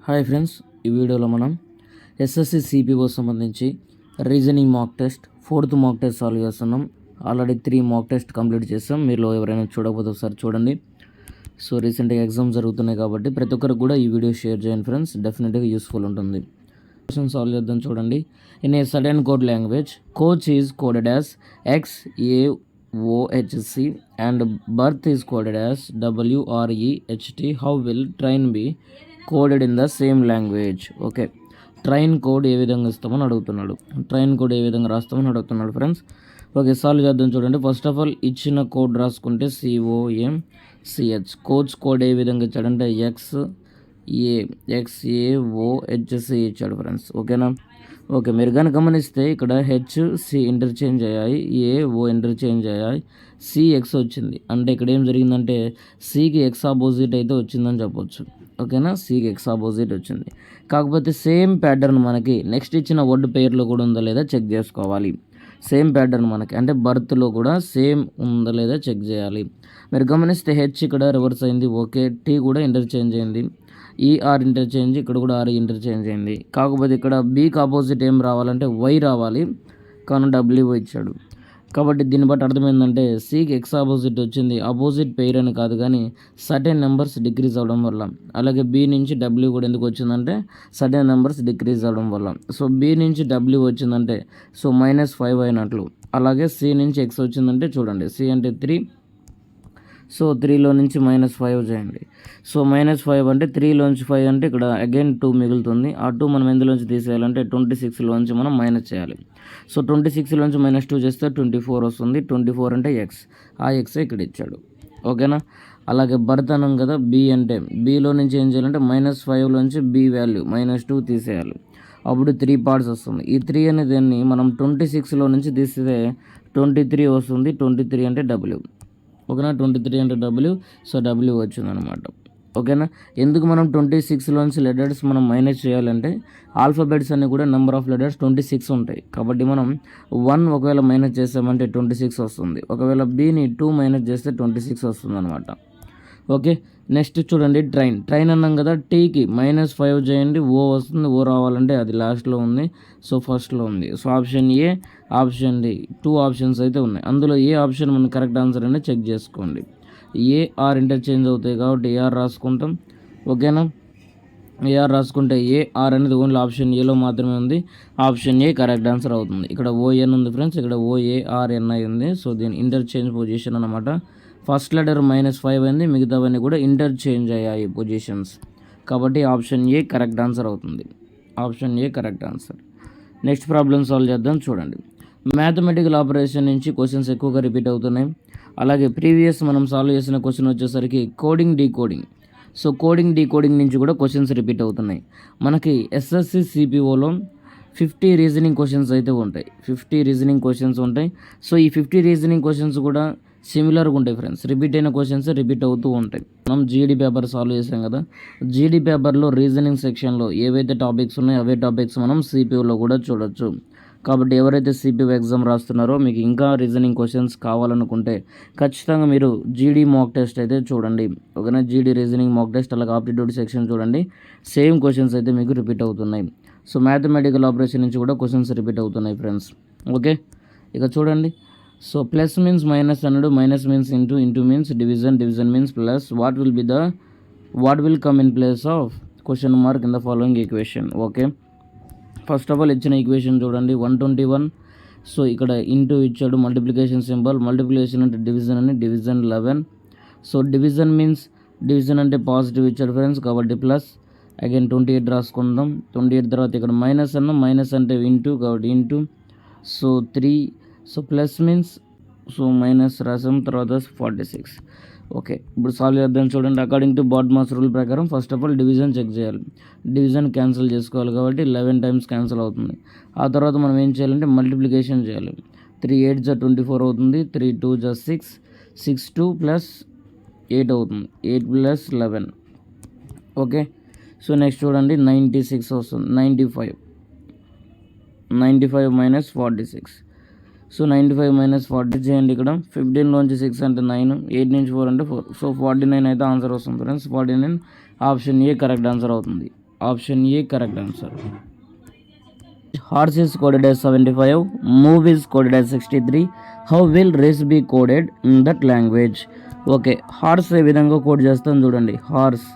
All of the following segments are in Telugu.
హాయ్ ఫ్రెండ్స్, ఈ వీడియోలో మనం ఎస్ఎస్సి సిపిఓ సంబంధించి reasoning mock test 4th mock test solve చేస్తున్నాం. ఆల్రెడీ 3 మాక్ టెస్ట్ కంప్లీట్ చేస్తాం. మీలో ఎవరైనా చూడకపోతే ఒకసారి చూడండి. సో రీసెంట్గా ఎగ్జామ్ జరుగుతున్నాయి కాబట్టి ప్రతి ఒక్కరికి కూడా ఈ వీడియో షేర్ చేయండి ఫ్రెండ్స్, డెఫినెట్గా యూస్ఫుల్ ఉంటుంది. క్వశ్చన్ సాల్వ్ చేద్దాం చూడండి. In a sudden code language coach is coded as XAOHC and birth is coded as WREHT. How will train be coded in the same language? Okay, train code ఏ విధంగా ఇస్తామని అడుగుతున్నాడు. ట్రైన్ కోడ్ ఏ విధంగా రాస్తామని అడుగుతున్నాడు ఫ్రెండ్స్. ఓకే, సాల్వ్ చేద్దాం చూడండి. ఫస్ట్ ఆఫ్ ఆల్ ఇచ్చిన కోడ్ రాసుకుంటే COMCH. కోచ్ కోడ్ ఏ విధంగా ఇచ్చాడంటే XAOHC ఇచ్చాడు ఫ్రెండ్స్. ఓకేనా? ఓకే, మీరు కానీ గమనిస్తే ఇక్కడ HC ఇంటర్చేంజ్ అయ్యాయి, AO ఇంటర్చేంజ్ అయ్యాయి, CX వచ్చింది. అంటే ఇక్కడ ఏం జరిగిందంటే Cకి ఎక్స్ ఆపోజిట్ అయితే వచ్చిందని చెప్పొచ్చు. ఓకేనా? Cకి ఎక్స్ ఆపోజిట్ వచ్చింది. కాకపోతే సేమ్ ప్యాటర్న్ మనకి నెక్స్ట్ ఇచ్చిన వర్డ్ పేర్లో కూడా ఉందా లేదా చెక్ చేసుకోవాలి. సేమ్ ప్యాటర్న్ మనకి అంటే బర్త్లో కూడా సేమ్ ఉందా లేదా చెక్ చేయాలి. మీరు గమనిస్తే H ఇక్కడ రివర్స్ అయింది. ఓకే, T కూడా ఇంటర్చేంజ్ అయింది, ER ఇంటర్చేంజ్, ఇక్కడ కూడా R ఇంటర్చేంజ్ అయింది. కాకపోతే ఇక్కడ Bకి ఆపోజిట్ ఏం రావాలంటే Y రావాలి, కానీ W ఇచ్చాడు. కాబట్టి దీన్ని బట్టి అర్థమైందంటే Cకి ఎక్స్ ఆపోజిట్ వచ్చింది. ఆపోజిట్ పెయిర్ అని కాదు కానీ సర్టెన్ నెంబర్స్ డిక్రీజ్ అవ్వడం వల్ల. అలాగే B నుంచి W కూడా ఎందుకు వచ్చిందంటే సర్టెన్ నెంబర్స్ డిక్రీజ్ అవ్వడం వల్ల. సో B నుంచి W వచ్చిందంటే సో -5 అయినట్లు. అలాగే C నుంచి X వచ్చిందంటే చూడండి, C అంటే 3, సో 3లో నుంచి -5 చేయండి. సో -5 అంటే 3లోంచి 5 అంటే ఇక్కడ అగైన్ 2 మిగులుతుంది. ఆ 2 మనం ఎందులోంచి తీసేయాలంటే 26లోంచి మనం మైనస్ చేయాలి. సో 26లోంచి -2 చేస్తే 24 వస్తుంది. 24 అంటే X, ఆ X ఇక్కడ ఇచ్చాడు. ఓకేనా? అలాగే బర్త్ అన్నాం కదా, B అంటే Bలో నుంచి ఏం చేయాలంటే -5లోంచి B వాల్యూ -2 తీసేయాలి. అప్పుడు 3 పార్ట్స్ వస్తుంది. ఈ 3 అనే దాన్ని మనం 26లో నుంచి తీస్తే 23 వస్తుంది. 23 అంటే W. ఓకేనా? 23 అంటే W, సో W వచ్చిందనమాట. ఓకేనా? ఎందుకు మనం 26లోంచి లెటర్స్ మనం మైనస్ చేయాలంటే ఆల్ఫాబెట్స్ అన్నీ కూడా నెంబర్ ఆఫ్ లెటర్స్ 26 ఉంటాయి. కాబట్టి మనం 1 ఒకవేళ మైనస్ చేసామంటే 26 వస్తుంది. ఒకవేళ Bని 2 మైనస్ చేస్తే 26 వస్తుంది అనమాట. ఓకే, నెక్స్ట్ చూడండి, ట్రైన్ అన్నాం కదా, Tకి -5 చేయండి, O వస్తుంది. O రావాలంటే అది లాస్ట్లో ఉంది, సో ఫస్ట్లో ఉంది. So option A, option D, 2 options అయితే ఉన్నాయి. అందులో ఏ ఆప్షన్ మన కరెక్ట్ ఆన్సర్ అనేది చెక్ చేసుకోండి. AR ఇంటర్చేంజ్ అవుతాయి కాబట్టి AR రాసుకుంటాం. ఓకేనా? AR రాసుకుంటే AR అనేది ఓన్లీ ఆప్షన్ ఏలో మాత్రమే ఉంది. ఆప్షన్ ఏ కరెక్ట్ ఆన్సర్ అవుతుంది. ఇక్కడ ON ఉంది ఫ్రెండ్స్, ఇక్కడ OARNI ఉంది. సో దీని ఇంటర్చేంజ్ పొజిషన్ అనమాట. ఫస్ట్ లెటర్ -5 అయింది, మిగతావన్నీ కూడా ఇంటర్చేంజ్ అయ్యాయి పొజిషన్స్. కాబట్టి ఆప్షన్ ఏ కరెక్ట్ ఆన్సర్ అవుతుంది. Option A correct answer. Next problem solve చేద్దాం చూడండి. మ్యాథమెటికల్ ఆపరేషన్ నుంచి క్వశ్చన్స్ ఎక్కువగా రిపీట్ అవుతున్నాయి. అలాగే ప్రీవియస్ మనం సాల్వ్ చేసిన క్వశ్చన్ వచ్చేసరికి coding decoding. So coding decoding నుంచి కూడా క్వశ్చన్స్ రిపీట్ అవుతున్నాయి. మనకి ఎస్ఎస్సి సిపిఓలో 50 రీజనింగ్ క్వశ్చన్స్ అయితే ఉంటాయి. 50 రీజనింగ్ క్వశ్చన్స్ ఉంటాయి. సో ఈ 50 రీజనింగ్ క్వశ్చన్స్ కూడా సిమిలర్గా ఉంటాయి ఫ్రెండ్స్. రిపీట్ అయిన క్వశ్చన్స్ రిపీట్ అవుతూ ఉంటాయి. మనం జీడీ పేపర్ సాల్వ్ చేసాం కదా, జీడీ పేపర్లో రీజనింగ్ సెక్షన్లో ఏవైతే టాపిక్స్ ఉన్నాయో అవే టాపిక్స్ మనం సిపిఓలో కూడా చూడొచ్చు. కాబట్టి ఎవరైతే సిపిఓ ఎగ్జామ్ రాస్తున్నారో మీకు ఇంకా రీజనింగ్ క్వశ్చన్స్ కావాలనుకుంటే ఖచ్చితంగా మీరు జీడీ మాక్ టెస్ట్ అయితే చూడండి. ఓకేనా? జీడీ రీజనింగ్ మాక్ టెస్ట్, అలాగే ఆప్టిట్యూడ్ సెక్షన్ చూడండి. సేమ్ క్వశ్చన్స్ అయితే మీకు రిపీట్ అవుతున్నాయి. సో మ్యాథమెటికల్ ఆపరేషన్ నుంచి కూడా క్వశ్చన్స్ రిపీట్ అవుతున్నాయి ఫ్రెండ్స్. ఓకే, ఇక చూడండి. సో ప్లస్ మీన్స్ మైనస్ అన్నాడు, minus means into means division means plus. What will come in place of question mark in the following equation. Okay, first of all ఇచ్చిన ఈక్వేషన్ చూడండి, 121. సో ఇక్కడ ఇంటూ ఇచ్చాడు, మల్టిప్లికేషన్ సింబల్, మల్టిప్లికేషన్ అంటే డివిజన్ అని, డివిజన్ 11. సో డివిజన్ అంటే పాజిటివ్ ఇచ్చాడు ఫ్రెండ్స్, కాబట్టి ప్లస్. అగైన్ 28 రాసుకుందాం. 28 తర్వాత ఇక్కడ మైనస్ అన్నాం, మైనస్ అంటే ఇంటూ కాబట్టి into. So 3, so plus means so minus రాసాం, తర్వాత 46. ఓకే, ఇప్పుడు సాల్వ్ చేద్దాం చూడండి. అకార్డింగ్ టు బాడ్మాస్ రూల్ ప్రకారం first of all division check చేయాలి. డివిజన్ క్యాన్సిల్ చేసుకోవాలి కాబట్టి 11 టైమ్స్ క్యాన్సిల్ అవుతుంది. ఆ తర్వాత మనం ఏం చేయాలంటే మల్టిప్లికేషన్ చేయాలి. 3 8 జా 24 అవుతుంది, 3 2 జా 6, 6 2 ప్లస్ 8 అవుతుంది, 8 ప్లస్ 11. ఓకే, సో నెక్స్ట్ చూడండి 96 వస్తుంది, 95 మైనస్ 46. సో 95 - 40 చేయండి. ఇక్కడ 15లోంచి 6 అంటే 9, 8 నుంచి 4 అంటే 4. సో 49 అయితే ఆన్సర్ వస్తుంది friends. 49 option A correct answer అవుతుంది. Option A correct answer. Horse is coded as 75, move is coded as 63. How will race be coded in that language? Okay, horse ఏ విధంగా కోడ్ చేస్తాం చూడండి. హార్స్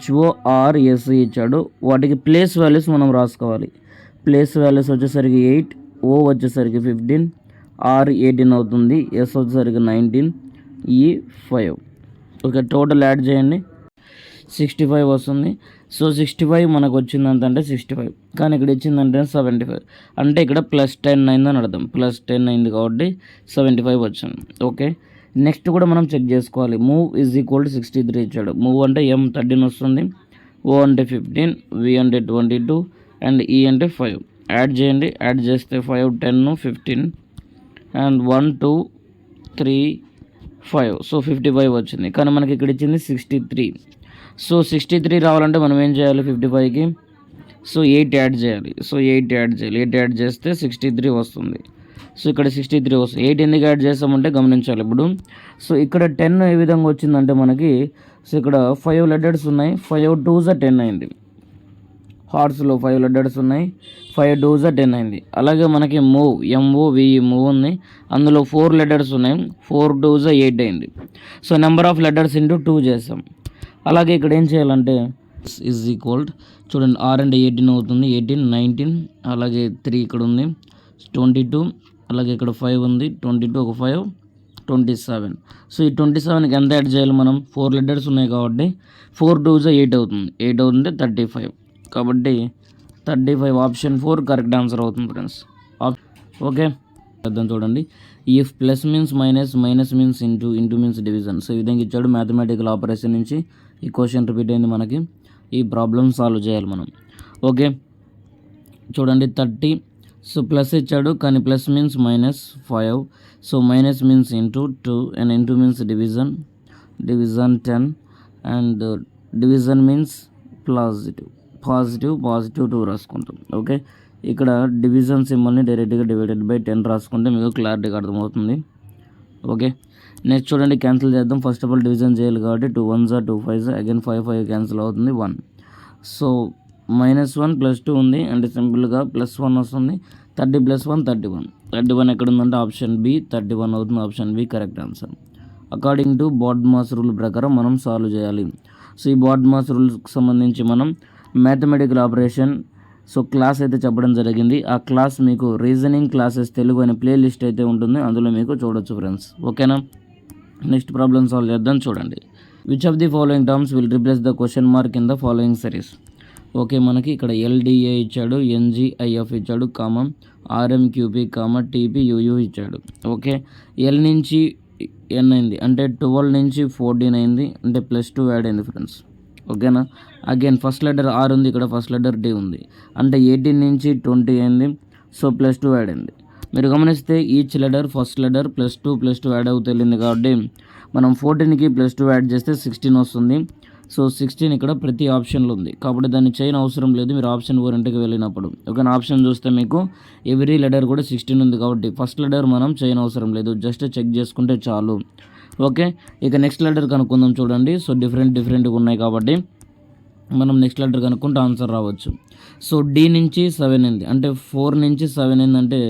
HORS ఇచ్చాడు. వాటికి ప్లేస్ వాల్యూస్ మనం రాసుకోవాలి. ప్లేస్ వాల్యూస్ వచ్చేసరికి 8, O వచ్చేసరికి 15, R 18 అవుతుంది, S వచ్చేసరికి 19, E 5. ఓకే, టోటల్ యాడ్ చేయండి, 65 వస్తుంది. సో 65 మనకు వచ్చిందంత అంటే 65, కానీ ఇక్కడ ఇచ్చిందంటే 75, అంటే ఇక్కడ +10 అయిందని అర్థం. +10 అయింది కాబట్టి 75 వచ్చింది. ఓకే, నెక్స్ట్ కూడా మనం చెక్ చేసుకోవాలి. మూవ్ ఈజ్ ఈక్వల్ టు 63 ఇచ్చాడు. మూవ్ అంటే M 13 వస్తుంది, O అంటే 15, V అంటే 22 అండ్ E అంటే 5. యాడ్ చేయండి, యాడ్ చేస్తే 5, 10, 15 అండ్ 1, 2, 3, 5. సో 55 వచ్చింది, కానీ మనకి ఇక్కడ ఇచ్చింది 63. సో 63 రావాలంటే మనం ఏం చేయాలి? 55కి సో 8 యాడ్ చేయాలి. సో 8 యాడ్ చేయాలి. 8 యాడ్ చేస్తే 63 వస్తుంది. సో ఇక్కడ 63 వస్తుంది. 8 ఎందుకు యాడ్ చేస్తామంటే గమనించాలి ఇప్పుడు. సో ఇక్కడ 10 ఏ విధంగా వచ్చిందంటే మనకి, సో ఇక్కడ 5 లెటర్స్ ఉన్నాయి, 5 2s 10 అయింది. హార్స్లో 5 లెటర్స్ ఉన్నాయి, 5 2s 10 అయింది. అలాగే మనకి మూవ్ MOVE మూవ్ ఉంది, అందులో 4 లెటర్స్ ఉన్నాయి, 4 2s 8 అయింది. So number of letters into 2 చేస్తాం. అలాగే ఇక్కడ ఏం చేయాలంటే ఈజ్ ఈక్వల్ చూడండి, R అంటే 18 అవుతుంది, 18, 19, అలాగే 3 ఇక్కడ ఉంది, 22, అలాగే ఇక్కడ 5 ఉంది, 22 ఒక 5, 27. సో ఈ 27కి ఎంత యాడ్ చేయాలి మనం? 4 లెటర్స్ ఉన్నాయి కాబట్టి 4 2s 8 అవుతుంది, 8 అవుతుంది 35. కాబట్టి 35 ఆప్షన్ 4 కరెక్ట్ ఆన్సర్ అవుతుంది ఫ్రెండ్స్. ఓకే, అర్థం చూడండి. If plus means minus, minus means into means division. So ఈ విధంగా ఇచ్చాడు. మ్యాథమెటికల్ ఆపరేషన్ నుంచి ఈ క్వశ్చన్ రిపీట్ అయింది మనకి. ఈ ప్రాబ్లమ్ సాల్వ్ చేయాలి మనం. ఓకే, చూడండి 30. సో ప్లస్ ఇచ్చాడు, కానీ plus means -5. So minus means into 2 and into means division 10 and division means positive 2 రాసుకుంటాం. ఓకే, ఇక్కడ డివిజన్ సింబల్ని డైరెక్ట్గా డివైడెడ్ బై 10 రాసుకుంటే మీకు క్లారిటీగా అర్థమవుతుంది. ఓకే, నెక్స్ట్ చూడండి, క్యాన్సిల్ చేద్దాం. ఫస్ట్ ఆఫ్ ఆల్ డివిజన్ చేయాలి కాబట్టి 2 1s 2 5s అగైన్ 5 క్యాన్సిల్ అవుతుంది, 1. సో -1 +2 ఉంది అంటే సింపుల్గా +1 వస్తుంది. 30 + 1 31 ఎక్కడ ఉందంటే ఆప్షన్ బి 31 అవుతుంది. Option B correct answer. According to BODMAS rule ప్రకారం మనం సాల్వ్ చేయాలి. సో ఈ బాడ్మాస్ రూల్స్కి సంబంధించి మనం మ్యాథమెటికల్ ఆపరేషన్ సో క్లాస్ అయితే చెప్పడం జరిగింది. ఆ క్లాస్ మీకు రీజనింగ్ క్లాసెస్ తెలుగు అనే ప్లేలిస్ట్ అయితే ఉంటుంది, అందులో మీకు చూడొచ్చు ఫ్రెండ్స్. ఓకేనా, నెక్స్ట్ ప్రాబ్లమ్ సాల్వ్ చేద్దాం. చూడండి, which of the following terms will replace the question mark in the following series? Okay, మనకి ఇక్కడ LDA ఇచ్చాడు, NGIF ఇచ్చాడు, RMQP, TPUU ఇచ్చాడు. ఓకే, L నుంచి N అయింది అంటే 12 నుంచి 14 అయింది అంటే +2 యాడ్ అయింది ఫ్రెండ్స్. ఓకేనా, అగైన్ ఫస్ట్ లెటర్ R ఉంది, ఇక్కడ ఫస్ట్ లెటర్ D ఉంది అంటే 18 నుంచి 20 అయింది. సో +2 యాడ్ అయింది. మీరు గమనిస్తే each letter first letter +2 add అవుతూ వెళ్ళింది కాబట్టి మనం 14కి +2 యాడ్ చేస్తే 16 వస్తుంది. సో 16 ఇక్కడ ప్రతి ఆప్షన్లో ఉంది కాబట్టి దాన్ని చేయని అవసరం లేదు మీరు ఆప్షన్ ఓరియంట్కి వెళ్ళినప్పుడు. ఓకేనా, ఆప్షన్ చూస్తే మీకు ఎవ్రీ లెటర్ కూడా 16 ఉంది కాబట్టి ఫస్ట్ లెటర్ మనం చేయని అవసరం లేదు, జస్ట్ చెక్ చేసుకుంటే చాలు. ఓకే, ఇక నెక్స్ట్ లెటర్ కనుక్కుందాం. చూడండి, సో డిఫరెంట్గా ఉన్నాయి కాబట్టి మనం నెక్స్ట్ లెటర్ కనుక్కుంటే ఆన్సర్ రావచ్చు. సో D నుంచి 7 అయింది అంటే 4 నుంచి 7 అయింది అంటే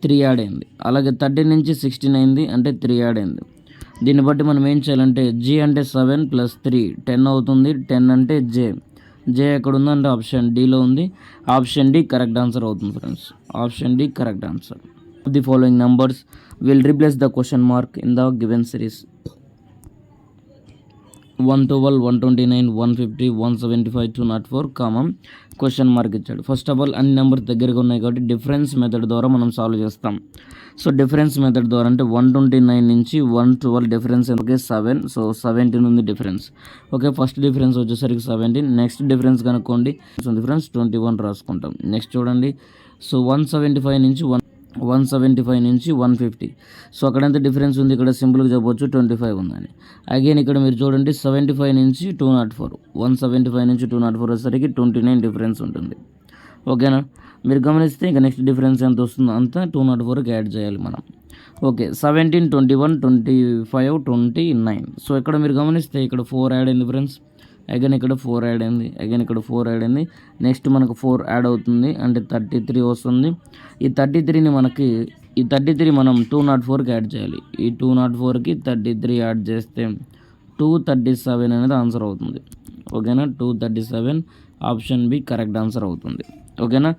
3 యాడ్ అయింది. అలాగే 13 నుంచి 16 అయింది అంటే 3 యాడ్ అయింది. దీన్ని బట్టి మనం ఏం చేయాలంటే G అంటే 7 + 3 10 అవుతుంది. 10 అంటే J ఎక్కడ ఉందంటే ఆప్షన్ Dలో ఉంది. ఆప్షన్ D కరెక్ట్ ఆన్సర్ అవుతుంది friends. Option D correct answer. The following numbers will replace the question mark in the given series? 112, 129, 150, 175, 204, question mark ఇచ్చాడు. ఫస్ట్ ఆఫ్ ఆల్ అన్ని నెంబర్స్ దగ్గరగా ఉన్నాయి కాబట్టి డిఫరెన్స్ మెథడ్ ద్వారా మనం సాల్వ్ చేస్తాం. సో డిఫరెన్స్ మెథడ్ ద్వారా అంటే 129 నుంచి 112 డిఫరెన్స్ ఓకే 7. సో 17 ఉంది డిఫరెన్స్. ఓకే, ఫస్ట్ డిఫరెన్స్ వచ్చేసరికి 17. నెక్స్ట్ డిఫరెన్స్ కనుక్కోండి, డిఫరెన్స్ 21 రాసుకుంటాం. నెక్స్ట్ చూడండి, సో 175 నుంచి 150. సో అక్కడ ఎంత డిఫరెన్స్ ఉంది, ఇక్కడ సింపుల్గా చెప్పవచ్చు 25 ఉందని. అగైన్ ఇక్కడ మీరు చూడండి 75 నుంచి 204, 175 నుంచి 204 వచ్చేసరికి 29 డిఫరెన్స్ ఉంటుంది. ఓకేనా, మీరు గమనిస్తే ఇంకా నెక్స్ట్ డిఫరెన్స్ ఎంత వస్తుందో అంతా 204కి యాడ్ చేయాలి మనం. ఓకే, 17, 21, 25, 29. సో ఇక్కడ మీరు గమనిస్తే ఇక్కడ 4 యాడ్ అయింది ఫ్రెండ్స్. అగైన్ ఇక్కడ 4 యాడ్ అయింది, అగైన్ ఇక్కడ 4 యాడ్ అయింది. నెక్స్ట్ మనకు 4 యాడ్ అవుతుంది అంటే 33 వస్తుంది. ఈ 33ని ఈ 33 మనం 204కి యాడ్ చేయాలి. ఈ 204కి 33 యాడ్ చేస్తే 237 అనేది ఆన్సర్ అవుతుంది. ఓకేనా, 237 ఆప్షన్ బి కరెక్ట్ ఆన్సర్ అవుతుంది. ఓకేనా,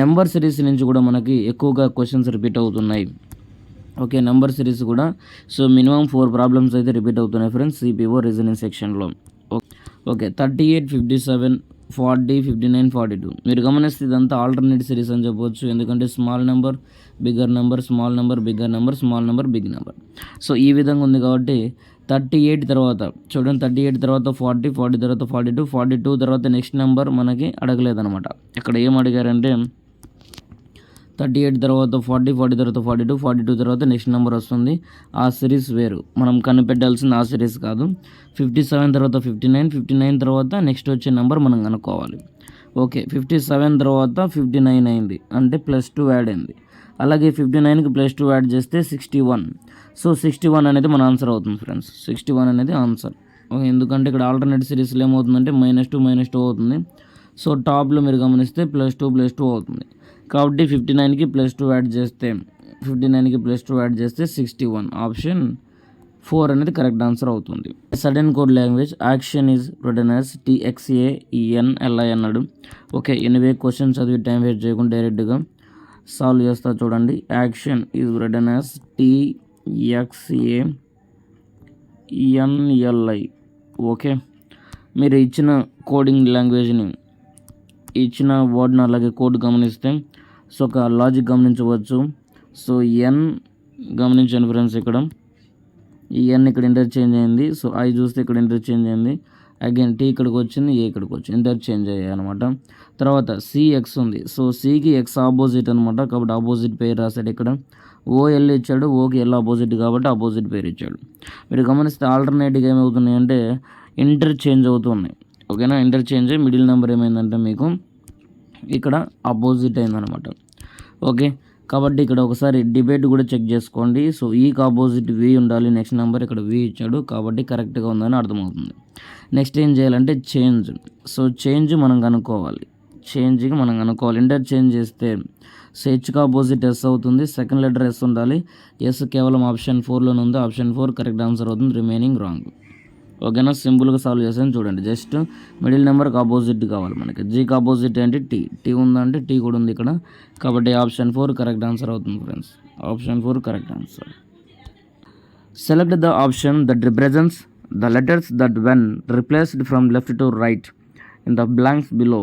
నెంబర్ సిరీస్ నుంచి కూడా మనకి ఎక్కువగా క్వశ్చన్స్ రిపీట్ అవుతున్నాయి. ఓకే, నెంబర్ సిరీస్ కూడా సో మినిమం 4 ప్రాబ్లమ్స్ అయితే రిపీట్ అవుతున్నాయి ఫ్రెండ్స్ సిపిఓ రీజనింగ్ సెక్షన్లో. ఓకే, 38, 57, 40, 59, 42 మీరు గమనిస్తే ఇదంతా ఆల్టర్నేట్ సిరీస్ అని చెప్పవచ్చు. ఎందుకంటే small number bigger number, small number bigger number, small number big number. So ఈ విధంగా ఉంది కాబట్టి 38 తర్వాత చూడండి, 38 తర్వాత 40, 40 తర్వాత 42, 42 తర్వాత నెక్స్ట్ నెంబర్ మనకి అడగలేదన్నమాట. ఇక్కడ ఏం అడిగారంటే 38 తర్వాత 40, 40 తర్వాత 42, 42 తర్వాత నెక్స్ట్ నెంబర్ వస్తుంది. ఆ సిరీస్ వేరు, మనం కనిపెట్టాల్సింది ఆ సిరీస్ కాదు. 57 తర్వాత 59, 59 తర్వాత నెక్స్ట్ వచ్చే నెంబర్ మనం కనుక్కోవాలి. ఓకే, 57 తర్వాత 59 అయింది అంటే +2 యాడ్ అయింది. అలాగే 59కి +2 యాడ్ చేస్తే 61. సో 61 అనేది మన ఆన్సర్ అవుతుంది ఫ్రెండ్స్. 61 అనేది ఆన్సర్. ఎందుకంటే ఇక్కడ ఆల్టర్నేట్ సిరీస్లో ఏమవుతుందంటే -2 -2 అవుతుంది. సో టాప్లో మీరు గమనిస్తే +2 +2 అవుతుంది. కాబట్టి 59కి +2 యాడ్ చేస్తే 61. ఆప్షన్ 4 అనేది కరెక్ట్ ఆన్సర్ అవుతుంది. Sudden code language action is written as TXAENLI అన్నాడు. ఓకే, ఎనివే క్వశ్చన్ చదివి టైం వేస్ట్ చేయకుండా డైరెక్ట్గా సాల్వ్ చేస్తా చూడండి. Action is written as TXAENLI. Okay, మీరు ఇచ్చిన కోడింగ్ లాంగ్వేజ్ని ఇచ్చిన వర్డ్ని అలాగే కోడ్ గమనిస్తే సో ఒక లాజిక్ గమనించవచ్చు. సో ఎన్ గమనించండి ఫ్రెండ్స్, ఇక్కడ ఈ ఎన్ ఇక్కడ ఇంటర్చేంజ్ అయింది. సో ఐ చూస్తే ఇక్కడ ఇంటర్చేంజ్ అయింది. అగైన్ టీ ఇక్కడికి వచ్చింది, ఏ ఇక్కడికి వచ్చింది, ఇంటర్చేంజ్ అయ్యాయి అనమాట. తర్వాత సిఎక్స్ ఉంది. సో సికి ఎక్స్ ఆపోజిట్ అనమాట, కాబట్టి ఆపోజిట్ పేరు రాశాడు. ఇక్కడ ఓఎల్ ఇచ్చాడు, ఓకి ఎల్ ఆపోజిట్ కాబట్టి ఆపోజిట్ పేరు ఇచ్చాడు. మీరు గమనిస్తే ఆల్టర్నేటివ్గా ఏమవుతున్నాయి అంటే ఇంటర్చేంజ్ అవుతున్నాయి. ఓకేనా, ఇంటర్చేంజ్ అయ్యి మిడిల్ నెంబర్ ఏమైందంటే మీకు ఇక్కడ ఆపోజిట్ అయిందనమాట. ఓకే, కాబట్టి ఇక్కడ ఒకసారి డిబేట్ కూడా చెక్ చేసుకోండి. సో ఈకి ఆపోజిట్ వి ఉండాలి, నెక్స్ట్ నెంబర్ ఇక్కడ వి ఇచ్చాడు కాబట్టి కరెక్ట్గా ఉందని అర్థమవుతుంది. నెక్స్ట్ ఏం చేయాలంటే చేంజ్. సో చేంజ్ మనం కనుక్కోవాలి, ఇంటర్చేంజ్ చేస్తే సో హెచ్కి ఆపోజిట్ ఎస్ అవుతుంది, సెకండ్ లెటర్ ఎస్ ఉండాలి. ఎస్ కేవలం ఆప్షన్ 4లోనే ఉంది, ఆప్షన్ 4 కరెక్ట్ ఆన్సర్ అవుతుంది, రిమైనింగ్ రాంగ్. ఓకేనా, సింపుల్గా సాల్వ్ చేసాను చూడండి. జస్ట్ మిడిల్ నెంబర్కి ఆపోజిట్ కావాలి మనకి. జీకి ఆపోజిట్ ఏంటి టీ ఉందంటే టీ కూడా ఉంది ఇక్కడ, కాబట్టి ఆప్షన్ 4 కరెక్ట్ ఆన్సర్ అవుతుంది friends. Option 4 correct answer. Select the option that represents the letters that when replaced from left to right in the blanks below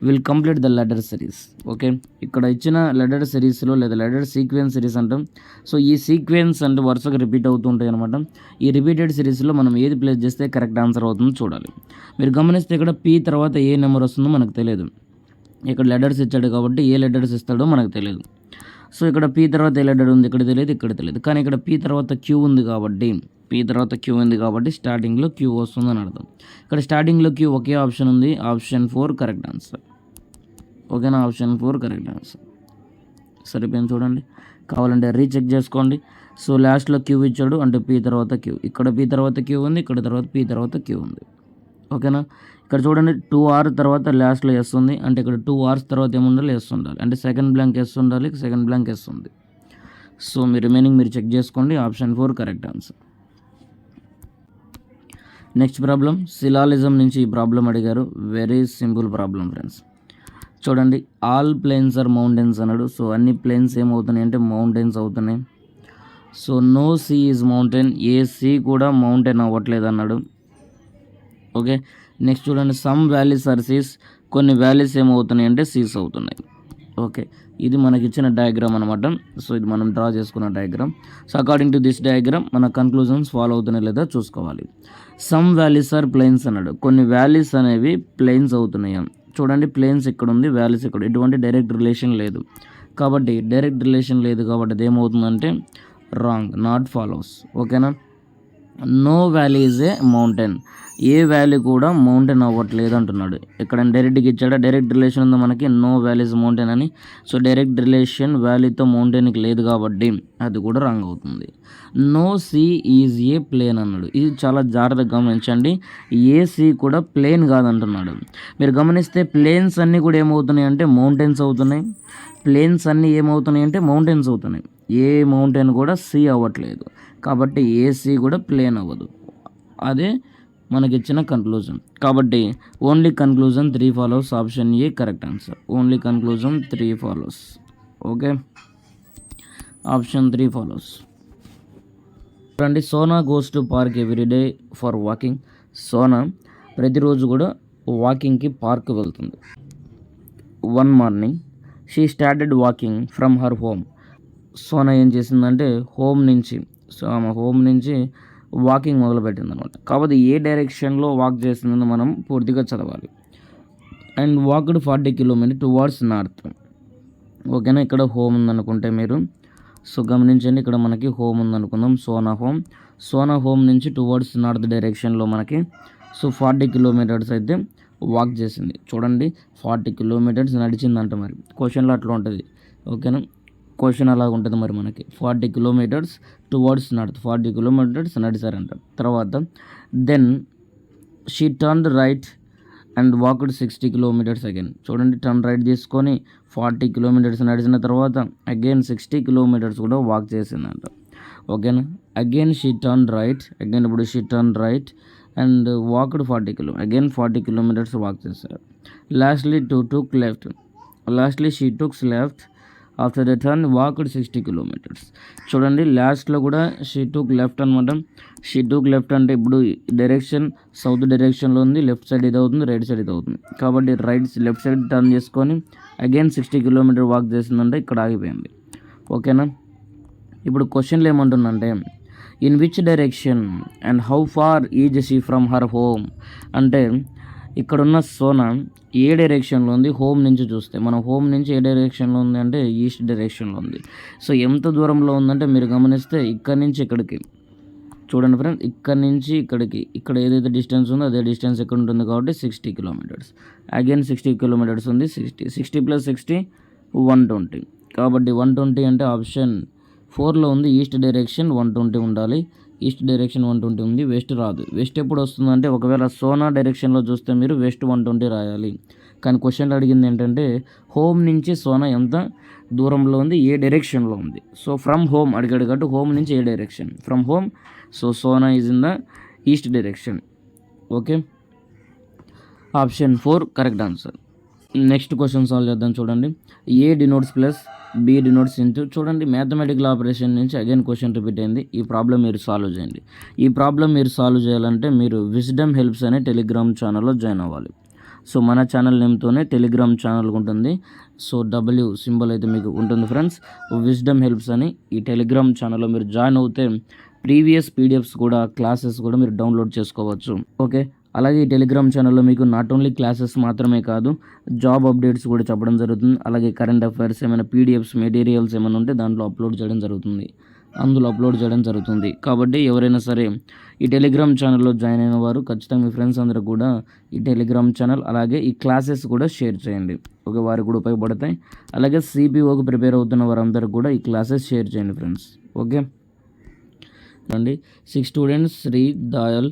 will complete the letter series. Okay, ఇక్కడ ఇచ్చిన లెటర్ సిరీస్లో లేదా లెటర్ సీక్వెన్స్ సిరీస్ అంటాం. సో ఈ సీక్వెన్స్ అంటే వరుసగా రిపీట్ అవుతూ ఉంటాయి అనమాట. ఈ రిపీటెడ్ సిరీస్లో మనం ఏది ప్లేస్ చేస్తే కరెక్ట్ ఆన్సర్ అవుతుందో చూడాలి. మీరు గమనిస్తే ఇక్కడ పీ తర్వాత ఏ నెంబర్ వస్తుందో మనకు తెలియదు. ఇక్కడ లెటర్స్ ఇచ్చాడు కాబట్టి ఏ లెటర్స్ ఇస్తాడో మనకు తెలియదు. సో ఇక్కడ పీ తర్వాత ఏ లెటర్ ఉంది ఇక్కడ తెలియదు. కానీ ఇక్కడ పీ తర్వాత క్యూ ఉంది కాబట్టి స్టార్టింగ్లో క్యూ వస్తుందని అర్థం. ఇక్కడ స్టార్టింగ్లో క్యూ ఒకే ఆప్షన్ ఉంది, ఆప్షన్ 4 కరెక్ట్ ఆన్సర్. ఓకేనా, ఆప్షన్ 4 కరెక్ట్ ఆన్సర్. సరిపోయింది చూడండి, కావాలంటే రీచెక్ చేసుకోండి. సో లాస్ట్లో క్యూ ఇచ్చాడు అంటే పీ తర్వాత క్యూ, ఇక్కడ పీ తర్వాత క్యూ ఉంది, ఇక్కడ తర్వాత పీ తర్వాత క్యూ ఉంది. ఓకేనా, ఇక్కడ చూడండి 2R తర్వాత లాస్ట్లో ఎస్ ఉంది అంటే ఇక్కడ 2Rs తర్వాత ఏముండాలి, ఎస్ ఉండాలి అంటే సెకండ్ బ్లాంక్ ఎస్ ఉండాలి, సెకండ్ బ్లాంక్ ఎస్ ఉంది. సో మీ రిమైనింగ్ మీరు చెక్ చేసుకోండి, option 4 correct answer. Next problem syllogism నుంచి ఈ ప్రాబ్లం అడిగారు. Very simple problem friends. చూడండి, ఆల్ ప్లేన్స్ ఆర్ మౌంటైన్స్ అన్నాడు. సో అన్ని ప్లేన్స్ ఏమవుతున్నాయి అంటే మౌంటైన్స్ అవుతున్నాయి. So no sea is mountain, ఏ సీ కూడా మౌంటైన్ అవ్వట్లేదు అన్నాడు. ఓకే, నెక్స్ట్ చూడండి, సమ్ వ్యాలీస్ ఆర్ సీస్, కొన్ని వ్యాలీస్ ఏమవుతున్నాయి అంటే సీస్ అవుతున్నాయి. ఓకే, ఇది మనకి ఇచ్చిన డయాగ్రామ్ అనమాట. సో ఇది మనం డ్రా చేసుకున్న diagram. So according to this diagram మన కన్క్లూజన్స్ ఫాలో అవుతున్నాయి లేదా చూసుకోవాలి. సమ్ వ్యాలీస్ ఆర్ ప్లెయిన్స్ అన్నాడు. కొన్ని వ్యాలీస్ అనేవి ప్లెయిన్స్ అవుతున్నాయి. చూడండి, ప్లేన్స్ ఇక్కడ ఉంది, వ్యాలీస్ ఇక్కడ, ఎటువంటి డైరెక్ట్ రిలేషన్ లేదు కాబట్టి అది ఏమవుతుందంటే రాంగ్, నాట్ ఫాలోస్. ఓకేనా, no valley is a mountain. ఏ వ్యాలీ కూడా మౌంటైన్ అవ్వట్లేదు అంటున్నాడు. ఇక్కడ డైరెక్ట్గా ఇచ్చాడా, డైరెక్ట్ రిలేషన్ ఉంది మనకి నో వ్యాలీ ఈజ్ మౌంటైన్ అని. సో డైరెక్ట్ రిలేషన్ వ్యాలీతో మౌంటైన్కి లేదు కాబట్టి అది కూడా రాంగ్ అవుతుంది. No sea is a plane అన్నాడు. ఇది చాలా జాగ్రత్తగా గమనించండి. ఏ సీ కూడా ప్లేన్ కాదంటున్నాడు. మీరు గమనిస్తే ప్లేన్స్ అన్నీ కూడా ఏమవుతున్నాయి అంటే మౌంటైన్స్ అవుతున్నాయి. ప్లేన్స్ అన్నీ ఏమవుతున్నాయి అంటే మౌంటైన్స్ అవుతున్నాయి. ఏ మౌంటైన్ కూడా సీ అవ్వట్లేదు. కాబట్టి ఏ సీ కూడా ప్లేన్ అవ్వదు. అదే మనకిచ్చిన కన్క్లూజన్. కాబట్టి only conclusion 3 follows. Option A correct answer. Only conclusion 3 follows. Okay, option 3 follows. చూడండి, Sona goes to park every day for walking. Sona ప్రతిరోజు కూడా వాకింగ్కి పార్క్ వెళ్తుంది. One morning she started walking from her home. Sona ఏం చేసిందంటే హోమ్ నుంచి వాకింగ్ మొదలుపెట్టింది అనమాట. కాబట్టి ఏ డైరెక్షన్లో వాక్ చేస్తుందని మనం పూర్తిగా చదవాలి. And walked 40 kilometer towards north. ఓకేనా, ఇక్కడ హోమ్ ఉందనుకుంటే మీరు సో గమనించండి, ఇక్కడ మనకి హోమ్ ఉందనుకుందాం. సోనా హోమ్ నుంచి టువార్డ్స్ నార్త్ డైరెక్షన్లో మనకి 40 కిలోమీటర్స్ అయితే వాక్ చేసింది. చూడండి, 40 కిలోమీటర్స్ నడిచిందంట. మరి క్వశ్చన్లో అట్లా ఉంటుంది. ఓకేనా, క్వశ్చన్ అలాగ ఉంటుంది. మరి మనకి 40 కిలోమీటర్స్ టువర్డ్స్ నార్త్, 40 కిలోమీటర్స్ నడిచారంట. తర్వాత then she turn right and walked 60 kilometers again. చూడండి, టర్న్ రైట్ తీసుకొని 40 కిలోమీటర్స్ నడిచిన తర్వాత అగైన్ 60 కిలోమీటర్స్ కూడా వాక్ చేసిందంట. ఓకేనా, again she turn right, again ఇప్పుడు she turn right and walked 40 kilometres walk చేశారు. Lastly she tooks left after the turn walked 60 kilometres. చూడండి, లాస్ట్లో కూడా షీ టుక్ లెఫ్ట్ అనమాట. షీ టుక్ లెఫ్ట్ అంటే ఇప్పుడు డైరెక్షన్ సౌత్ డైరెక్షన్లో ఉంది. లెఫ్ట్ సైడ్ ఇది అవుతుంది, రైట్ సైడ్ ఇది అవుతుంది. కాబట్టి లెఫ్ట్ సైడ్ టర్న్ చేసుకొని అగైన్ 60 కిలోమీటర్ వాక్ చేసిందంటే ఇక్కడ ఆగిపోయింది. ఓకేనా, ఇప్పుడు క్వశ్చన్లు ఏమంటుందంటే in which direction and how far is she from her home. అంటే ఇక్కడున్న సోనా ఏ డైరెక్షన్లో ఉంది, హోమ్ నుంచి చూస్తే మనం హోమ్ నుంచి ఏ డైరెక్షన్లో ఉంది అంటే ఈస్ట్ డైరెక్షన్లో ఉంది. సో ఎంత దూరంలో ఉందంటే మీరు గమనిస్తే ఇక్కడ నుంచి ఇక్కడికి చూడండి ఫ్రెండ్స్, ఇక్కడ నుంచి ఇక్కడికి ఇక్కడ ఏదైతే డిస్టెన్స్ ఉందో అదే డిస్టెన్స్ ఎక్కడ ఉంటుంది కాబట్టి 60 కిలోమీటర్స్. అగైన్ 60 కిలోమీటర్స్ ఉంది. 60 + 60 120. కాబట్టి 120 అంటే ఆప్షన్ 4లో ఉంది. ఈస్ట్ డైరెక్షన్ 120 ఉండాలి. ఈస్ట్ డైరెక్షన్ 120 ఉంది, వెస్ట్ రాదు. వెస్ట్ ఎప్పుడు వస్తుందంటే ఒకవేళ సోనా డైరెక్షన్లో చూస్తే మీరు వెస్ట్ 120 రాయాలి. కానీ క్వశ్చన్లు అడిగింది ఏంటంటే హోమ్ నుంచి సోనా ఎంత దూరంలో ఉంది, ఏ డైరెక్షన్లో ఉంది. సో ఫ్రమ్ హోమ్ అడిగాడు కాబట్టి హోమ్ నుంచి ఏ direction, from home. So Sona is in the east direction. Okay, option 4 correct answer. Next question solve చేద్దాం. చూడండి, A denotes plus B denotes into. చూడండి, మ్యాథమెటికల్ ఆపరేషన్ నుంచి అగైన్ క్వశ్చన్ రిపీట్ అయింది. ఈ ప్రాబ్లం మీరు సాల్వ్ చేయండి. ఈ ప్రాబ్లం మీరు సాల్వ్ చేయాలంటే మీరు విజ్డమ్ హెల్ప్స్ అనే టెలిగ్రామ్ ఛానల్లో జాయిన్ అవ్వాలి. సో మన ఛానల్ నేమ్తోనే టెలిగ్రామ్ ఛానల్ ఉంటుంది. సో W సింబల్ అయితే మీకు ఉంటుంది ఫ్రెండ్స్. విజ్డమ్ హెల్ప్స్ అని ఈ టెలిగ్రామ్ ఛానల్లో మీరు జాయిన్ అవుతే ప్రీవియస్ PDFs కూడా క్లాసెస్ కూడా మీరు డౌన్లోడ్ చేసుకోవచ్చు. ఓకే, అలాగే ఈ టెలిగ్రామ్ ఛానల్లో మీకు నాట్ ఓన్లీ క్లాసెస్ మాత్రమే కాదు, జాబ్ అప్డేట్స్ కూడా చెప్పడం జరుగుతుంది. అలాగే కరెంట్ అఫైర్స్ ఏమైనా PDFs మెటీరియల్స్ ఏమైనా ఉంటే దాంట్లో అప్లోడ్ చేయడం జరుగుతుంది. కాబట్టి ఎవరైనా సరే ఈ టెలిగ్రామ్ ఛానల్లో జాయిన్ అయిన వారు ఖచ్చితంగా మీ ఫ్రెండ్స్ అందరూ కూడా ఈ టెలిగ్రామ్ ఛానల్ అలాగే ఈ క్లాసెస్ కూడా షేర్ చేయండి. ఓకే, వారికి కూడా ఉపయోగపడతాయి. అలాగే CPOకి ప్రిపేర్ అవుతున్న వారందరూ కూడా ఈ క్లాసెస్ షేర్ చేయండి ఫ్రెండ్స్. ఓకే అండి, 6 students Shri, Dayal,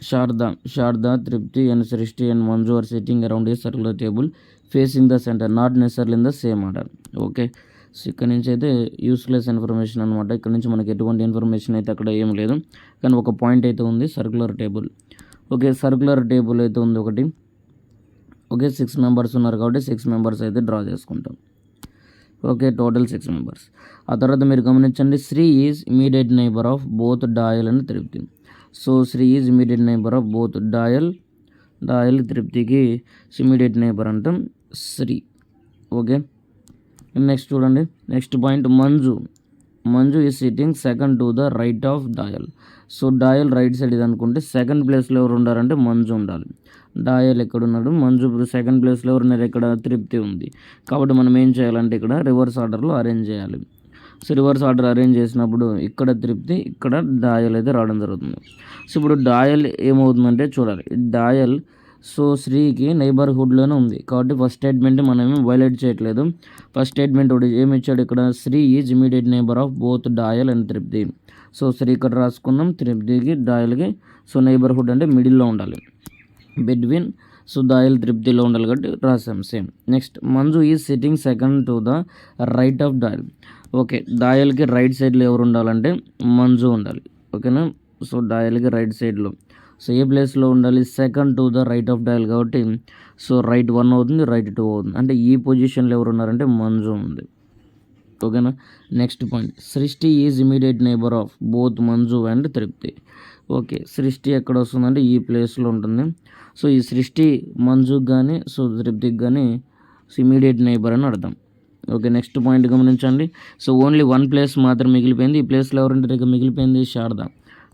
Sharda, Tripti and Srishti and Manju are sitting around a circular table facing the center, not necessarily in the same order. Okay, so ఇక్కడ నుంచి అయితే యూస్లెస్ ఇన్ఫర్మేషన్ అనమాట. ఇక్కడ నుంచి మనకి ఎటువంటి ఇన్ఫర్మేషన్ అయితే అక్కడ ఏం లేదు, కానీ ఒక పాయింట్ అయితే ఉంది, circular table. Okay, circular table అయితే ఉంది ఒకటి. ఓకే, 6 మెంబర్స్ ఉన్నారు కాబట్టి 6 మెంబర్స్ అయితే డ్రా చేసుకుంటాం. Okay, total 6 members. ఆ తర్వాత మీరు గమనించండి, Sri is immediate neighbour of both Dayal and Tripti. So Sri is immediate neighbour of both Dayal తృప్తికి ఇమీడియట్ నైబర్ అంటాం శ్రీ. ఓకే, నెక్స్ట్ చూడండి, next point Manju is sitting second to the right of Dayal. So Dayal right side ఇది అనుకుంటే సెకండ్ ప్లేస్లో ఎవరు ఉండాలంటే మంజు ఉండాలి. డాయల్ ఎక్కడున్నాడు, మంజు సెకండ్ ప్లేస్లో ఎవరున్నారు, ఇక్కడ తృప్తి ఉంది. కాబట్టి మనం ఏం చేయాలంటే ఇక్కడ రివర్స్ ఆర్డర్లో అరేంజ్ చేయాలి. సో రివర్స్ ఆర్డర్ అరేంజ్ చేసినప్పుడు ఇక్కడ తృప్తి, ఇక్కడ డాయల్ అయితే రావడం జరుగుతుంది. సో ఇప్పుడు డాయల్ ఏమవుతుందంటే చూడాలి. డాయల్ సో శ్రీకి నైబర్హుడ్లోనే ఉంది కాబట్టి ఫస్ట్ స్టేట్మెంట్ మనం వైలేట్ చేయట్లేదు. ఫస్ట్ స్టేట్మెంట్ ఒకటి ఏమి ఇచ్చాడు ఇక్కడ, Shri is immediate neighbour of both Dayal and Tripti. So Shri ఇక్కడ రాసుకుందాం, తృప్తికి డాయల్కి సో నైబర్హుడ్ అంటే మిడిల్లో ఉండాలి, బిట్వీన్ సో డాయల్ తృప్తిలో ఉండాలి కాబట్టి రాసాం same. Next Manju is sitting second to the right of Dayal. Okay, డాయల్కి రైట్ సైడ్లో ఎవరు ఉండాలంటే మంజు ఉండాలి. ఓకేనా, సో డాయల్కి రైట్ సైడ్లో సో ఏ ప్లేస్లో ఉండాలి, second to the right of Dayal కాబట్టి సో రైట్ 1 అవుతుంది, రైట్ 2 అవుతుంది. అంటే ఈ పొజిషన్లో ఎవరు ఉన్నారంటే మంజు ఉంది. ఓకేనా. నెక్స్ట్ పాయింట్, సృష్టి is immediate neighbour of both Manju and తృప్తి. ఓకే, సృష్టి ఎక్కడ వస్తుందంటే ఈ ప్లేస్లో ఉంటుంది. సో ఈ సృష్టి మంజుకి కానీ సో తృప్తికి కానీ సో ఇమీడియట్ నైబర్ అని అర్థం. ఓకే, నెక్స్ట్ పాయింట్ గమనించండి. సో ఓన్లీ 1 ప్లేస్ మాత్రం మిగిలిపోయింది. ఈ ప్లేస్లో ఎవరంటే ఇక మిగిలిపోయింది శారద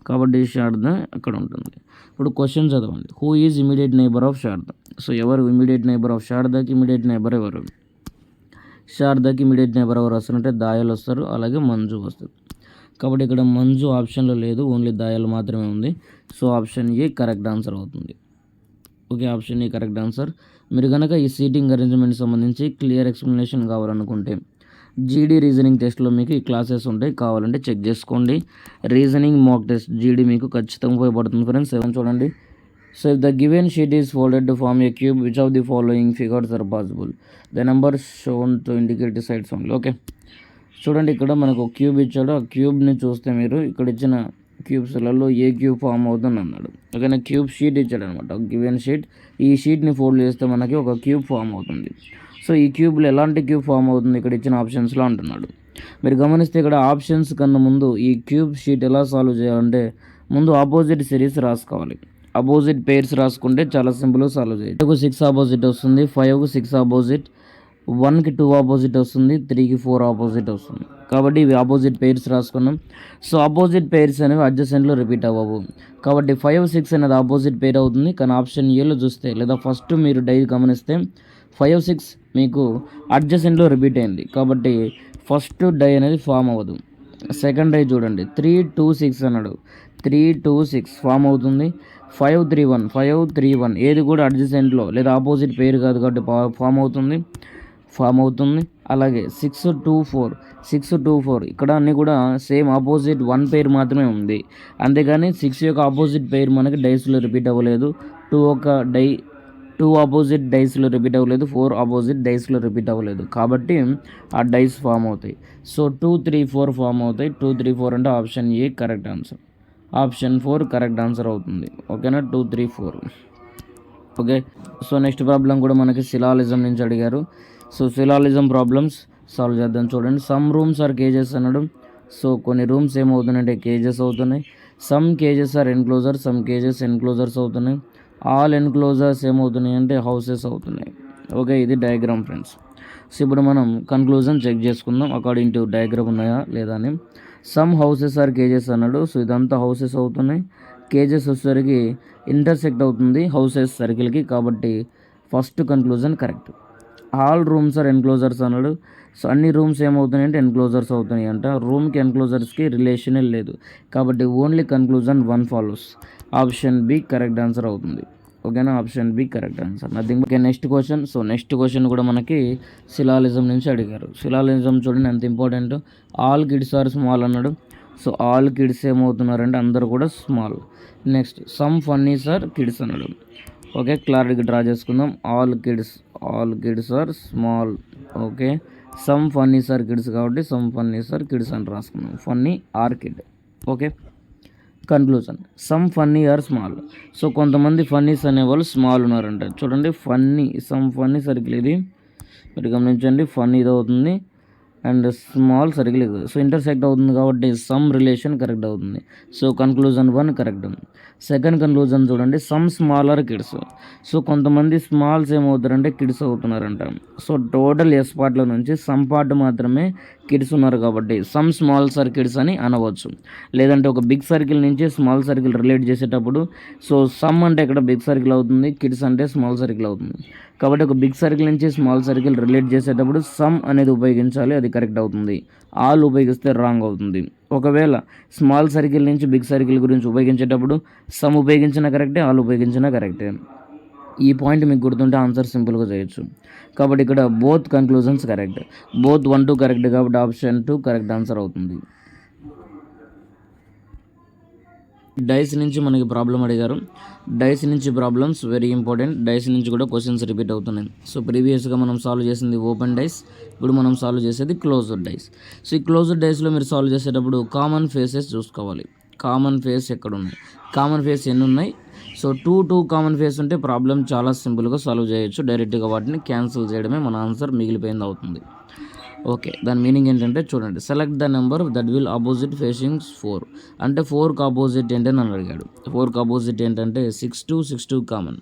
కాబట్టి శారద అక్కడ ఉంటుంది. ఇప్పుడు క్వశ్చన్ చదవండి. Who is immediate neighbour of Sharada. So ఎవరు ఇమీడియట్ నైబర్ ఆఫ్ శారదకి ఇమీడియట్ నైబర్ ఎవరు, శారదకి ఇమీడియట్ నైబర్ ఎవరు వస్తారంటే దాయలు వస్తారు, అలాగే మంజు వస్తారు. కాబట్టి ఇక్కడ మంజు ఆప్షన్లో లేదు, ఓన్లీ దాయలు మాత్రమే ఉంది. So option A correct answer అవుతుంది. Okay, option A correct answer. మీరు కనుక ఈ సీటింగ్ అరేంజ్మెంట్ సంబంధించి క్లియర్ ఎక్స్ప్లెనేషన్ కావాలనుకుంటే జీడీ రీజనింగ్ టెస్ట్లో మీకు ఈ క్లాసెస్ ఉంటాయి, కావాలంటే చెక్ చేసుకోండి. రీజనింగ్ మాక్ టెస్ట్ జీడీ మీకు ఖచ్చితంగా ఉపయోగపడుతుంది ఫ్రెండ్స్. ఏమని చూడండి. So if the given sheet is folded to form a cube, which of the following figures are possible, the number shown to indicate sides only. Okay, చూడండి ఇక్కడ మనకు ఒక క్యూబ్ ఇచ్చాడు. ఆ క్యూబ్ని చూస్తే మీరు ఇక్కడ ఇచ్చిన క్యూబ్స్లలో ఏ క్యూబ్ ఫామ్ అవుతుంది అన్నాడు. ఓకేనా, క్యూబ్ షీట్ ఇచ్చాడు అనమాట, గివెన్ షీట్. ఈ షీట్ని ఫోల్డ్ చేస్తే మనకి ఒక క్యూబ్ ఫామ్ అవుతుంది. సో ఈ క్యూబ్లో ఎలాంటి క్యూబ్ ఫామ్ అవుతుంది ఇక్కడ ఇచ్చిన ఆప్షన్స్లో అంటున్నాడు. మీరు గమనిస్తే ఇక్కడ ఆప్షన్స్ కన్నా ముందు ఈ క్యూబ్ షీట్ ఎలా సాల్వ్ చేయాలంటే ముందు ఆపోజిట్ సిరీస్ రాసుకోవాలి. అపోజిట్ పేర్స్ రాసుకుంటే చాలా సింపుల్గా సాల్వ్ చేయొచ్చు. 2కు 6 ఆపోజిట్ వస్తుంది, 5కు 6 ఆపోజిట్, 1కి 2 ఆపోజిట్ వస్తుంది, 3కి 4 ఆపోజిట్ వస్తుంది. కాబట్టి ఇవి ఆపోజిట్ పేర్స్ రాసుకున్నాం. సో ఆపోజిట్ పేర్స్ అనేవి అడ్జసెంట్లో రిపీట్ అవ్వవు కాబట్టి 5, 6 అనేది ఆపోజిట్ పేర్ అవుతుంది. కానీ ఆప్షన్ ఏలో చూస్తే లేదా ఫస్ట్ మీరు డై గమనిస్తే 5, 6 మీకు అడ్జసెంట్లో రిపీట్ అయింది కాబట్టి ఫస్ట్ డై అనేది ఫామ్ అవ్వదు. సెకండ్ డై చూడండి, 3, 2, 6 అన్నాడు, 3, 2, 6 ఫామ్ అవుతుంది. 5, 3, 1, 5, 3, 1 ఏది కూడా అడ్జసెంట్లో లేదా ఆపోజిట్ పేరు కాదు కాబట్టి ఫామ్ అవుతుంది. అలాగే 6, 2, 4, 6, 2, 4 ఇక్కడ అన్నీ కూడా సేమ్ ఆపోజిట్ 1 పేరు మాత్రమే ఉంది. అంతేగాని 6 యొక్క ఆపోజిట్ పేరు మనకి డైస్లో రిపీట్ అవ్వలేదు. 2 ఆపోజిట్ డైస్లో రిపీట్ అవ్వలేదు, 4 ఆపోజిట్ డైస్లో రిపీట్ అవ్వలేదు కాబట్టి ఆ డైస్ ఫామ్ అవుతాయి. సో 2, 3, 4 ఫామ్ అవుతాయి. 2, 3, 4 అంటే option A correct answer. Option 4 correct answer అవుతుంది. ఓకేనా, 2, 3, 4. ఓకే, సో నెక్స్ట్ ప్రాబ్లం కూడా మనకి సిలాలిజం నుంచి అడిగారు. సో సిలాలిజం ప్రాబ్లమ్స్ సాల్వ్ చేద్దాం. చూడండి, సమ్ రూమ్స్ ఆర్ కేజెస్ అన్నాడు. సో కొన్ని రూమ్స్ ఏమవుతున్నాయంటే కేజెస్ అవుతున్నాయి. Some cages are enclosure, some cages enclosures అవుతున్నాయి. ఆల్ ఎన్క్లోజర్స్ ఏమవుతున్నాయి అంటే హౌసెస్ అవుతున్నాయి. ఓకే, ఇది డయాగ్రామ్ ఫ్రెండ్స్. సో ఇప్పుడు మనం కన్క్లూజన్ చెక్ చేసుకుందాం అకార్డింగ్ టు డయాగ్రామ్ ఉన్నాయా లేదా అని. సమ్ హౌసెస్ ఆర్ కేజెస్ అన్నాడు. సో ఇదంతా హౌసెస్ అవుతున్నాయి. కేజెస్ వచ్చేసరికి ఇంటర్సెక్ట్ అవుతుంది హౌసెస్ సర్కిల్కి కాబట్టి first conclusion correct. All rooms are enclosures అన్నాడు. సో అన్ని రూమ్స్ ఏమవుతున్నాయి అంటే ఎన్క్లోజర్స్ అవుతున్నాయి అంట. రూమ్కి ఎన్క్లోజర్స్కి రిలేషనే లేదు కాబట్టి only conclusion 1 follows. Option B correct answer అవుతుంది. ఓకేనా, option B correct answer, nothing. Okay, next question. So next question కూడా మనకి సిలాలిజం నుంచి అడిగారు. సిలాలిజం చూడండి ఎంత important. All kids are small అన్నాడు. సో ఆల్ కిడ్స్ ఏమవుతున్నారంటే అందరూ కూడా small. Next some funnies are kids అన్నాడు. ఓకే, క్లారిటీగా డ్రా చేసుకుందాం. All kids are small. Okay, some funnies are kids కాబట్టి సమ్ ఫన్నీస్ ఆర్ కిడ్స్ అని రాసుకున్నాం. Funny are kid. Okay, conclusion some funny are small. So కొంతమంది ఫన్నీస్ అనేవాళ్ళు స్మాల్ ఉన్నారంట. చూడండి సమ్ ఫన్నీ సర్కిల్ ఇది మీరు గమనించండి. ఫన్నీ ఇది అవుతుంది అండ్ స్మాల్ సర్కిల్ ఇది. సో ఇంటర్సెక్ట్ అవుతుంది కాబట్టి సమ్ రిలేషన్ కరెక్ట్ అవుతుంది. సో కన్క్లూజన్ 1 కరెక్ట్ ఉంది. సెకండ్ కన్క్లూజన్ చూడండి, some small are kids. So కొంతమంది స్మాల్స్ ఏమవుతారంటే కిడ్స్ అవుతున్నారంట. సో టోటల్ ఎస్ పార్ట్లో నుంచి సమ్ పార్ట్ మాత్రమే కిడ్స్ ఉన్నారు కాబట్టి సమ్ స్మాల్స్ ఆర్ కిడ్స్ అని అనవచ్చు. లేదంటే ఒక బిగ్ సర్కిల్ నుంచి స్మాల్ సర్కిల్ రిలేట్ చేసేటప్పుడు సో సమ్ అంటే ఇక్కడ బిగ్ సర్కిల్ అవుతుంది, కిడ్స్ అంటే స్మాల్ సర్కిల్ అవుతుంది. కాబట్టి ఒక బిగ్ సర్కిల్ నుంచి స్మాల్ సర్కిల్ రిలేట్ చేసేటప్పుడు సమ్ అనేది ఉపయోగించాలి, అది కరెక్ట్ అవుతుంది. ఆల్ ఉపయోగిస్తే రాంగ్ అవుతుంది. ఒకవేళ స్మాల్ సర్కిల్ నుంచి బిగ్ సర్కిల్ గురించి ఉపయోగించేటప్పుడు సమ్ ఉపయోగించినా కరెక్టే, ఆల్ ఉపయోగించినా కరెక్టే. ఈ పాయింట్ మీకు గుర్తుంటే ఆన్సర్ సింపుల్గా చేయొచ్చు. కాబట్టి ఇక్కడ both conclusions correct, both 1 2 correct, కాబట్టి ఆప్షన్ 2 కరెక్ట్ ఆన్సర్ అవుతుంది. డైస్ నుంచి మనకి ప్రాబ్లం అడిగారు. డైస్ నుంచి ప్రాబ్లమ్స్ వెరీ ఇంపార్టెంట్. డైస్ నుంచి కూడా క్వశ్చన్స్ రిపీట్ అవుతున్నాయి. సో ప్రీవియస్గా మనం సాల్వ్ చేసింది ఓపెన్ డైస్, ఇప్పుడు మనం సాల్వ్ చేసేది క్లోజ్డ్ డైస్. సో ఈ క్లోజ్డ్ డైస్లో మీరు సాల్వ్ చేసేటప్పుడు కామన్ ఫేసెస్ చూసుకోవాలి. కామన్ ఫేస్ ఎక్కడ ఉన్నాయి, కామన్ ఫేస్ ఎన్ని ఉన్నాయి. సో 2 కామన్ ఫేస్ ఉంటే ప్రాబ్లం చాలా సింపుల్గా సాల్వ్ చేయొచ్చు. డైరెక్ట్గా వాటిని క్యాన్సిల్ చేయడమే మన ఆన్సర్ మిగిలిపోయింది అవుతుంది. ఓకే, దాని మీనింగ్ ఏంటంటే చూడండి, select the number that will opposite facings 4 అంటే 4కి ఆపోజిట్ ఏంటని నన్ను అడిగాడు. 4కి ఆపోజిట్ ఏంటంటే 6 కామన్,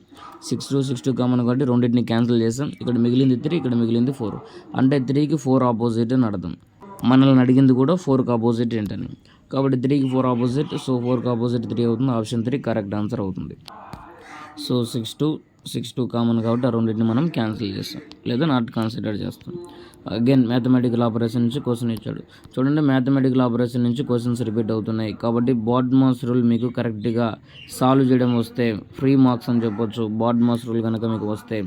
6 కామన్ కాబట్టి రెండింటిని క్యాన్సిల్ చేసాం. ఇక్కడ మిగిలింది 3, ఇక్కడ మిగిలింది 4 అంటే 3కి 4 ఆపోజిట్ అని అర్థం. మనల్ని అడిగింది కూడా 4కి ఆపోజిట్ ఏంటని, కాబట్టి 3కి 4 ఆపోజిట్. సో 4కి ఆపోజిట్ 3 అవుతుంది. ఆప్షన్ 3 కరెక్ట్ ఆన్సర్ అవుతుంది. సో 6 కామన్ కాబట్టి ఆ రెండింటిని మనం క్యాన్సిల్ చేస్తాం లేదా నాట్ కన్సిడర్ చేస్తాం. అగైన్ మ్యాథమెటికల్ ఆపరేషన్ నుంచి క్వశ్చన్ ఇచ్చాడు. చూడండి, మ్యాథమెటికల్ ఆపరేషన్ నుంచి క్వశ్చన్స్ రిపీట్ అవుతున్నాయి. కాబట్టి బాడ్మాస్ రూల్ మీకు కరెక్ట్గా సాల్వ్ చేయడం వస్తే ఫ్రీ మార్క్స్ అని చెప్పొచ్చు. బాడ్మాస్ రూల్ కనుక మీకు వస్తే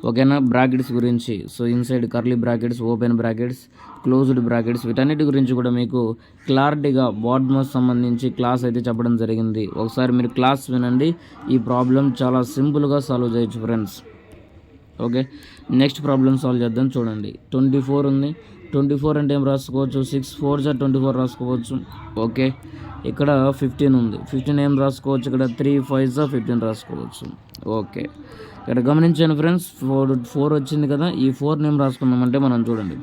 ఓకేనా. బ్రాకెట్స్ గురించి, so inside curly brackets, open brackets, closed brackets, వీటన్నిటి గురించి కూడా మీకు క్లారిటీగా బాడ్మాస్ సంబంధించి క్లాస్ అయితే చెప్పడం జరిగింది. ఒకసారి మీరు క్లాస్ వినండి, ఈ ప్రాబ్లం చాలా సింపుల్గా సాల్వ్ చేయొచ్చు friends. Okay, next problem solve చేద్దాం. చూడండి, 24 ఉంది. 24 అంటే ఏం రాసుకోవచ్చు, 6 4 24 రాసుకోవచ్చు. ఓకే, ఇక్కడ 15 ఉంది. 15 ఏం రాసుకోవచ్చు, ఇక్కడ 3 5 15 రాసుకోవచ్చు. ఓకే, ఇక్కడ గమనించండి ఫ్రెండ్స్, 4 వచ్చింది కదా, ఈ 4 ఏం రాసుకున్నామంటే మనం చూడండి,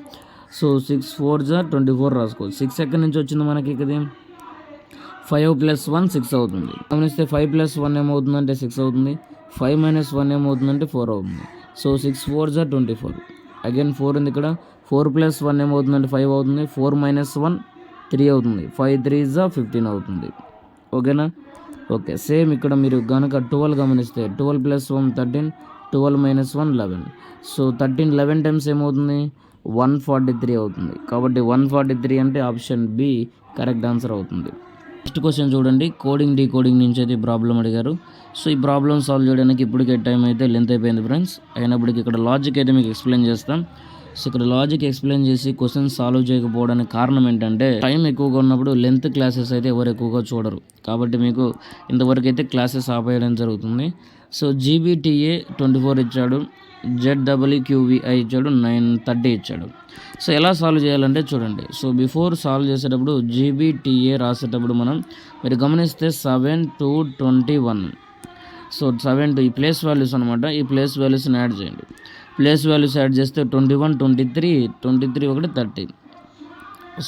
సో 6 4 24 రాసుకోవచ్చు. 6 ఎక్కడి నుంచి వచ్చింది మనకి, ఇది 5 + 1 6 అవుతుంది. గమనిస్తే 5 + 1 ఏమవుతుందంటే 6 అవుతుంది. 5 - 1 ఏమవుతుందంటే 4 అవుతుంది. సో 6 4 24. అగైన్ 4 ఉంది ఇక్కడ, 4 + 1 ఏమవుతుందంటే 5 అవుతుంది. 4 - 1 3 అవుతుంది. 5 3 15 అవుతుంది. ఓకేనా. ఓకే, సేమ్ ఇక్కడ మీరు కనుక 12 గమనిస్తే 12 + 1 13, 12 - 1 11. సో 13 11 టైమ్స్ ఏమవుతుంది, 143 అవుతుంది. కాబట్టి 143 అంటే ఆప్షన్ బి కరెక్ట్ ఆన్సర్ అవుతుంది. నెక్స్ట్ క్వశ్చన్ చూడండి, కోడింగ్ డీకోడింగ్ నుంచి అయితే ప్రాబ్లం అడిగారు. సో ఈ ప్రాబ్లం సాల్వ్ చేయడానికి ఇప్పటికే టైం అయితే లెంత్ అయిపోయింది ఫ్రెండ్స్. అయినప్పటికీ ఇక్కడ లాజిక్ అయితే మీకు ఎక్స్ప్లెయిన్ చేస్తాం. సో ఇక్కడ లాజిక్ ఎక్స్ప్లెయిన్ చేసి క్వశ్చన్ సాల్వ్ చేయకపోవడానికి కారణం ఏంటంటే, టైం ఎక్కువగా ఉన్నప్పుడు లెంత్ క్లాసెస్ అయితే ఎవరు ఎక్కువగా చూడరు. కాబట్టి మీకు ఇంతవరకు అయితే క్లాసెస్ ఆపేయడం జరుగుతుంది. సో GBTA 24 ఇచ్చాడు, ZEEQVI ఇచ్చాడు, 930 ఇచ్చాడు. సో ఎలా సాల్వ్ చేయాలంటే చూడండి, సో బిఫోర్ సాల్వ్ చేసేటప్పుడు GBTA రాసేటప్పుడు మీరు గమనిస్తే 7 2 21. సో 7 2 ఈ ప్లేస్ వాల్యూస్ అనమాట, ఈ ప్లేస్ వాల్యూస్ని యాడ్ చేయండి. ప్లేస్ వాల్యూస్ యాడ్ చేస్తే 21 23 23 1 30.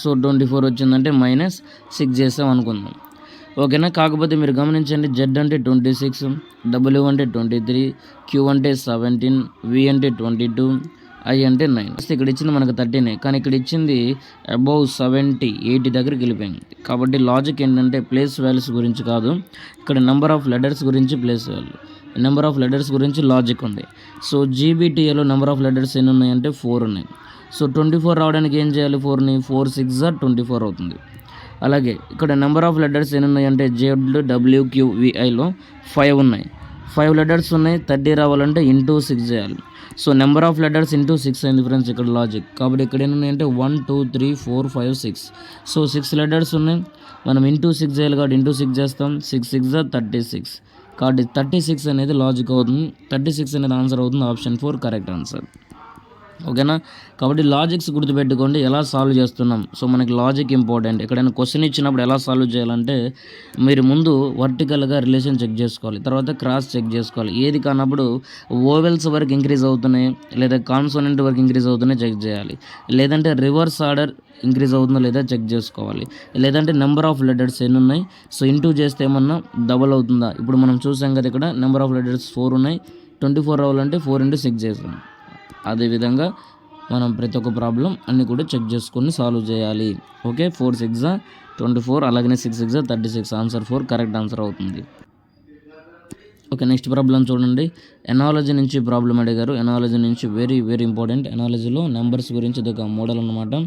సో 24 వచ్చిందంటే -6 చేసాం అనుకుందాం. ఓకేనా. కాకపోతే మీరు గమనించండి, Z అంటే 26, W అంటే 23, Q అంటే 17, V అంటే 22, I అంటే 9. ఇక్కడ ఇచ్చింది మనకు 13, కానీ ఇక్కడ ఇచ్చింది అబౌవ్ 70 80 దగ్గరికి వెళ్ళిపోయింది. కాబట్టి లాజిక్ ఏంటంటే ప్లేస్ వాల్యూస్ గురించి కాదు, ఇక్కడ నెంబర్ ఆఫ్ లెటర్స్ గురించి place value, number of letters గురించి లాజిక్ ఉంది. సో GBTAలో నెంబర్ ఆఫ్ లెటర్స్ ఎన్ని ఉన్నాయంటే 4 ఉన్నాయి. సో 24 రావడానికి ఏం చేయాలి, 4ని 4 6 24 అవుతుంది. అలాగే ఇక్కడ నెంబర్ ఆఫ్ లెటర్స్ ఎన్ని ఉన్నాయంటే ZWQVIలో 5 ఉన్నాయి. 5 లెటర్స్ ఉన్నాయి, 30 రావాలంటే ఇంటూ 6 చేయాలి. So number of letters into 6 అయింది ఫ్రెండ్స్ ఇక్కడ లాజిక్. కాబట్టి ఇక్కడ ఎన్ని ఉన్నాయంటే 1 2 3 4 5 6. సో 6 లెటర్స్ ఉన్నాయి, మనం ఇంటూ 6 చేయాలి కాబట్టి ఇంటూ 6 చేస్తాం. 6 6 36. కాబట్టి 36 అనేది లాజిక్ అవుతుంది. 36 అనేది ఆన్సర్ అవుతుంది. Option 4 correct answer. ఓకేనా. కాబట్టి లాజిక్స్ గుర్తుపెట్టుకోండి, ఎలా సాల్వ్ చేస్తున్నాం. సో మనకి లాజిక్ ఇంపార్టెంట్. ఎక్కడైనా క్వశ్చన్ ఇచ్చినప్పుడు ఎలా సాల్వ్ చేయాలంటే, మీరు ముందు వర్టికల్గా రిలేషన్ చెక్ చేసుకోవాలి, తర్వాత క్రాస్ చెక్ చేసుకోవాలి. ఏది కానప్పుడు ఓవెల్స్ వరకు ఇంక్రీజ్ అవుతున్నాయి లేదా కాన్సోనెంట్ వరకు ఇంక్రీజ్ అవుతున్నాయి చెక్ చేయాలి, లేదంటే రివర్స్ ఆర్డర్ ఇంక్రీజ్ అవుతుందో లేదా చెక్ చేసుకోవాలి, లేదంటే నెంబర్ ఆఫ్ లెటర్స్ ఎన్ని ఉన్నాయి, సో ఇంటూ చేస్తే ఏమన్నా డబల్ అవుతుందా. ఇప్పుడు మనం చూసాం కదా, ఇక్కడ నెంబర్ ఆఫ్ లెటర్స్ 4 ఉన్నాయి, 24 రావాలంటే 4 × 6 చేస్తాం. అదేవిధంగా మనం ప్రతి ఒక్క ప్రాబ్లం అన్నీ కూడా చెక్ చేసుకొని సాల్వ్ చేయాలి. ఓకే, 4 6 24, అలాగనే 6 6 36. ఆన్సర్ 4 కరెక్ట్ ఆన్సర్ అవుతుంది. ఓకే, నెక్స్ట్ ప్రాబ్లం చూడండి. ఎనాలజీ నుంచి ప్రాబ్లం అడిగారు. ఎనాలజీ నుంచి వెరీ వెరీ ఇంపార్టెంట్. ఎనాలజీలో నెంబర్స్ గురించి ఇది ఒక మోడల్ అన్నమాట.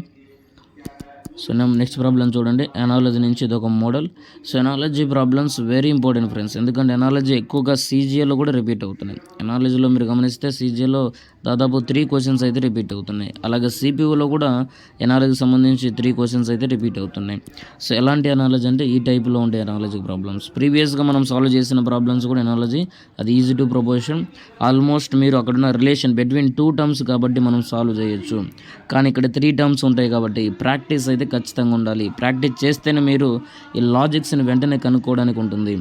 సో నెక్స్ట్ ప్రాబ్లం చూడండి. ఎనాలజీ నుంచి ఇది ఒక model. So analogy problems very important friends, ఎందుకంటే ఎనాలజీ ఎక్కువగా సీజీఏలో కూడా రిపీట్ అవుతున్నాయి. ఎనాలజీలో మీరు గమనిస్తే సీజీఏలో దాదాపు 3 క్వశ్చన్స్ అయితే రిపీట్ అవుతున్నాయి. అలాగే సిపిఓలో కూడా ఎనాలజీకి సంబంధించి 3 క్వశ్చన్స్ అయితే రిపీట్ అవుతున్నాయి. సో ఎలాంటి ఎనాలజీ అంటే ఈ టైప్లో ఉండే ఎనాలజీ ప్రాబ్లమ్స్. ప్రీవియస్గా మనం సాల్వ్ చేసిన ప్రాబ్లమ్స్ కూడా ఎనాలజీ, అది ఈజీ టు ప్రపోర్షన్. ఆల్మోస్ట్ మీరు అక్కడున్న రిలేషన్ బిట్వీన్ 2 టర్మ్స్ కాబట్టి మనం సాల్వ్ చేయొచ్చు. కానీ ఇక్కడ 3 టర్మ్స్ ఉంటాయి కాబట్టి ప్రాక్టీస్ అయితే ఖచ్చితంగా ఉండాలి. ప్రాక్టీస్ చేస్తేనే మీరు ఈ లాజిక్స్ని వెంటనే కనుక్కోవడానికి ఉంటుంది.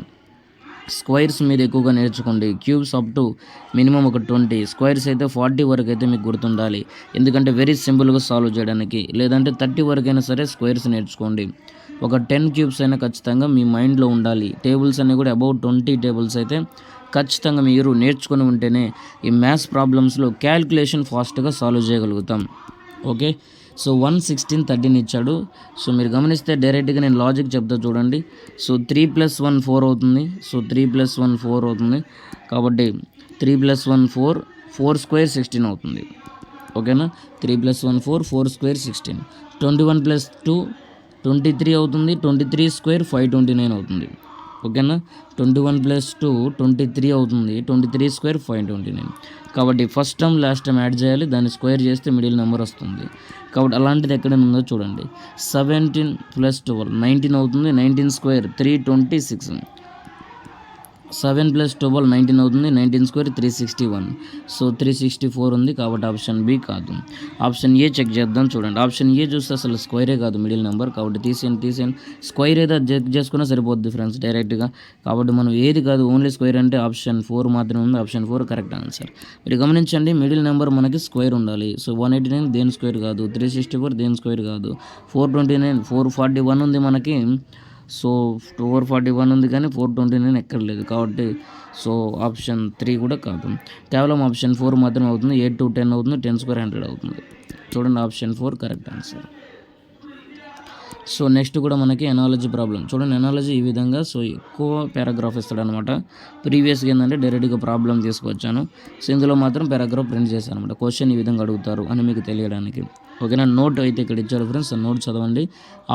స్క్వైర్స్ మీరు ఎక్కువగా నేర్చుకోండి. క్యూబ్స్ అప్ టు మినిమం ఒక 20, స్క్వైర్స్ అయితే 40 వరకు అయితే మీకు గుర్తుండాలి. ఎందుకంటే వెరీ సింపుల్గా సాల్వ్ చేయడానికి. లేదంటే 30 వరకు అయినా సరే స్క్వైర్స్ నేర్చుకోండి. ఒక 10 క్యూబ్స్ అయినా ఖచ్చితంగా మీ మైండ్లో ఉండాలి. టేబుల్స్ అన్నీ కూడా అబౌట్ 20 టేబుల్స్ అయితే ఖచ్చితంగా మీరు నేర్చుకుని ఉంటేనే ఈ మ్యాథ్స్ ప్రాబ్లమ్స్లో క్యాల్కులేషన్ ఫాస్ట్గా సాల్వ్ చేయగలుగుతాం. ఓకే, సో 1, 16, 13 ఇచ్చాడు. సో మీరు గమనిస్తే డైరెక్ట్గా నేను లాజిక్ చెప్తా చూడండి. సో 3 + 1 4 అవుతుంది. సో 3 + 1 4 అవుతుంది. కాబట్టి 3 + 1 4, 4 స్క్వేర్ 16 అవుతుంది. ఓకేనా, 3 + 1 4, 4 స్క్వేర్ 16. 21 + 2 23 అవుతుంది. 23 స్క్వేర్ 529 అవుతుంది. ఓకేనా, 21 + 2 23 అవుతుంది. 23 స్క్వేర్ 529. కాబట్టి first term last term add చేయాలి, దాన్ని స్క్వేర్ చేస్తే మిడిల్ నెంబర్ వస్తుంది. కాబట్టి అలాంటిది ఎక్కడైనా ఉందో చూడండి. 17 + 12 19 అవుతుంది. 19 స్క్వేర్ 326. 7 + 12 19 అవుతుంది. 19 స్క్వేర్ 361. సో 364 ఉంది. కాబట్టి ఆప్షన్ బి కాదు. ఆప్షన్ ఏ చెక్ చేద్దాం చూడండి. ఆప్షన్ ఏ చూస్తే అసలు స్క్వేరే కాదు మిడిల్ నెంబర్. కాబట్టి తీసేయండి. స్క్వేర్ అయితే చెక్ చేసుకున్నా సరిపోద్ది ఫ్రెండ్స్ డైరెక్ట్గా. కాబట్టి మనం ఏది కాదు, ఓన్లీ స్క్వేర్ అంటే ఆప్షన్ 4 మాత్రమే ఉంది. Option 4 correct answer. మీరు గమనించండి, మిడిల్ నెంబర్ మనకి స్క్వేర్ ఉండాలి. సో 189 దేని స్క్వేర్ కాదు, 364 దేని స్క్వేర్ కాదు, 429 441 ఉంది మనకి. సో 441 ఉంది కానీ 429 ఎక్కడ లేదు. కాబట్టి సో ఆప్షన్ 3 కూడా కాదు. కేవలం ఆప్షన్ 4 మాత్రమే అవుతుంది. 8 to 10 అవుతుంది. 10 స్క్వేర్ 100 అవుతుంది. చూడండి, option 4 correct answer. So next కూడా మనకి ఎనాలజీ ప్రాబ్లం చూడండి. ఎనాలజీ ఈ విధంగా సో ఎక్కువ పారాగ్రాఫ్ ఇస్తాడనమాట. ప్రీవియస్గా ఏంటంటే డైరెక్ట్గా ప్రాబ్లం తీసుకొచ్చాను. సో ఇందులో మాత్రం పారాగ్రాఫ్ ప్రింట్ చేశాను అనమాట. క్వశ్చన్ ఈ విధంగా అడుగుతారు అని మీకు తెలియడానికి. ఓకేనా, నోట్ అయితే ఇక్కడ ఇచ్చారు ఫ్రెండ్స్. నోట్ చదవండి.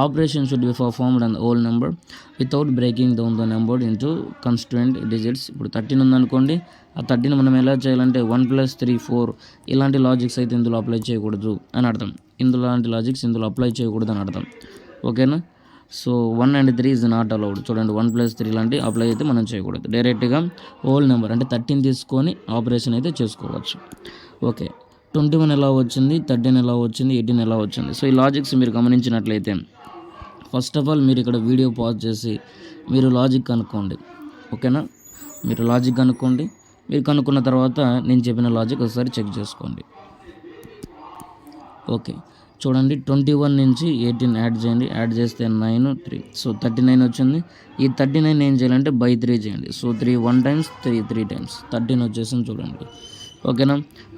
Operation should be performed on the whole number without breaking down the number into constituent digits. ఇప్పుడు 13 ఉందనుకోండి, ఆ 13 మనం ఎలా చేయాలంటే 1 + 3 4 ఇలాంటి లాజిక్స్ అయితే ఇందులో అప్లై చేయకూడదు అని అర్థం. ఇలాంటి లాజిక్స్ ఇందులో అప్లై చేయకూడదు అని అర్థం. ఓకేనా, so 1 and 3 is not allowed. చూడండి, 1 + 3 లాంటి అప్లై అయితే మనం చేయకూడదు. డైరెక్ట్గా హోల్ నెంబర్ అంటే 13 తీసుకొని ఆపరేషన్ అయితే చేసుకోవచ్చు. ఓకే, 21 ఎలా వచ్చింది, 13 ఎలా వచ్చింది, 18 ఎలా వచ్చింది. సో ఈ లాజిక్స్ మీరు గమనించినట్లయితే ఫస్ట్ ఆఫ్ ఆల్ మీరు ఇక్కడ వీడియో పాజ్ చేసి మీరు లాజిక్ కనుక్కోండి. ఓకేనా, మీరు లాజిక్ కనుక్కోండి. మీరు కనుక్కున్న తర్వాత నేను చెప్పిన లాజిక్ ఒకసారి చెక్ చేసుకోండి. ఓకే, చూడండి, 21 నుంచి 18 యాడ్ చేయండి. యాడ్ చేస్తే 9 3, సో 39 వచ్చింది. ఈ 39 ఏం చేయాలంటే బై 3 చేయండి. సో 3 1 times, 3 3 times, 13 వచ్చేసింది చూడండి. ఓకేనా,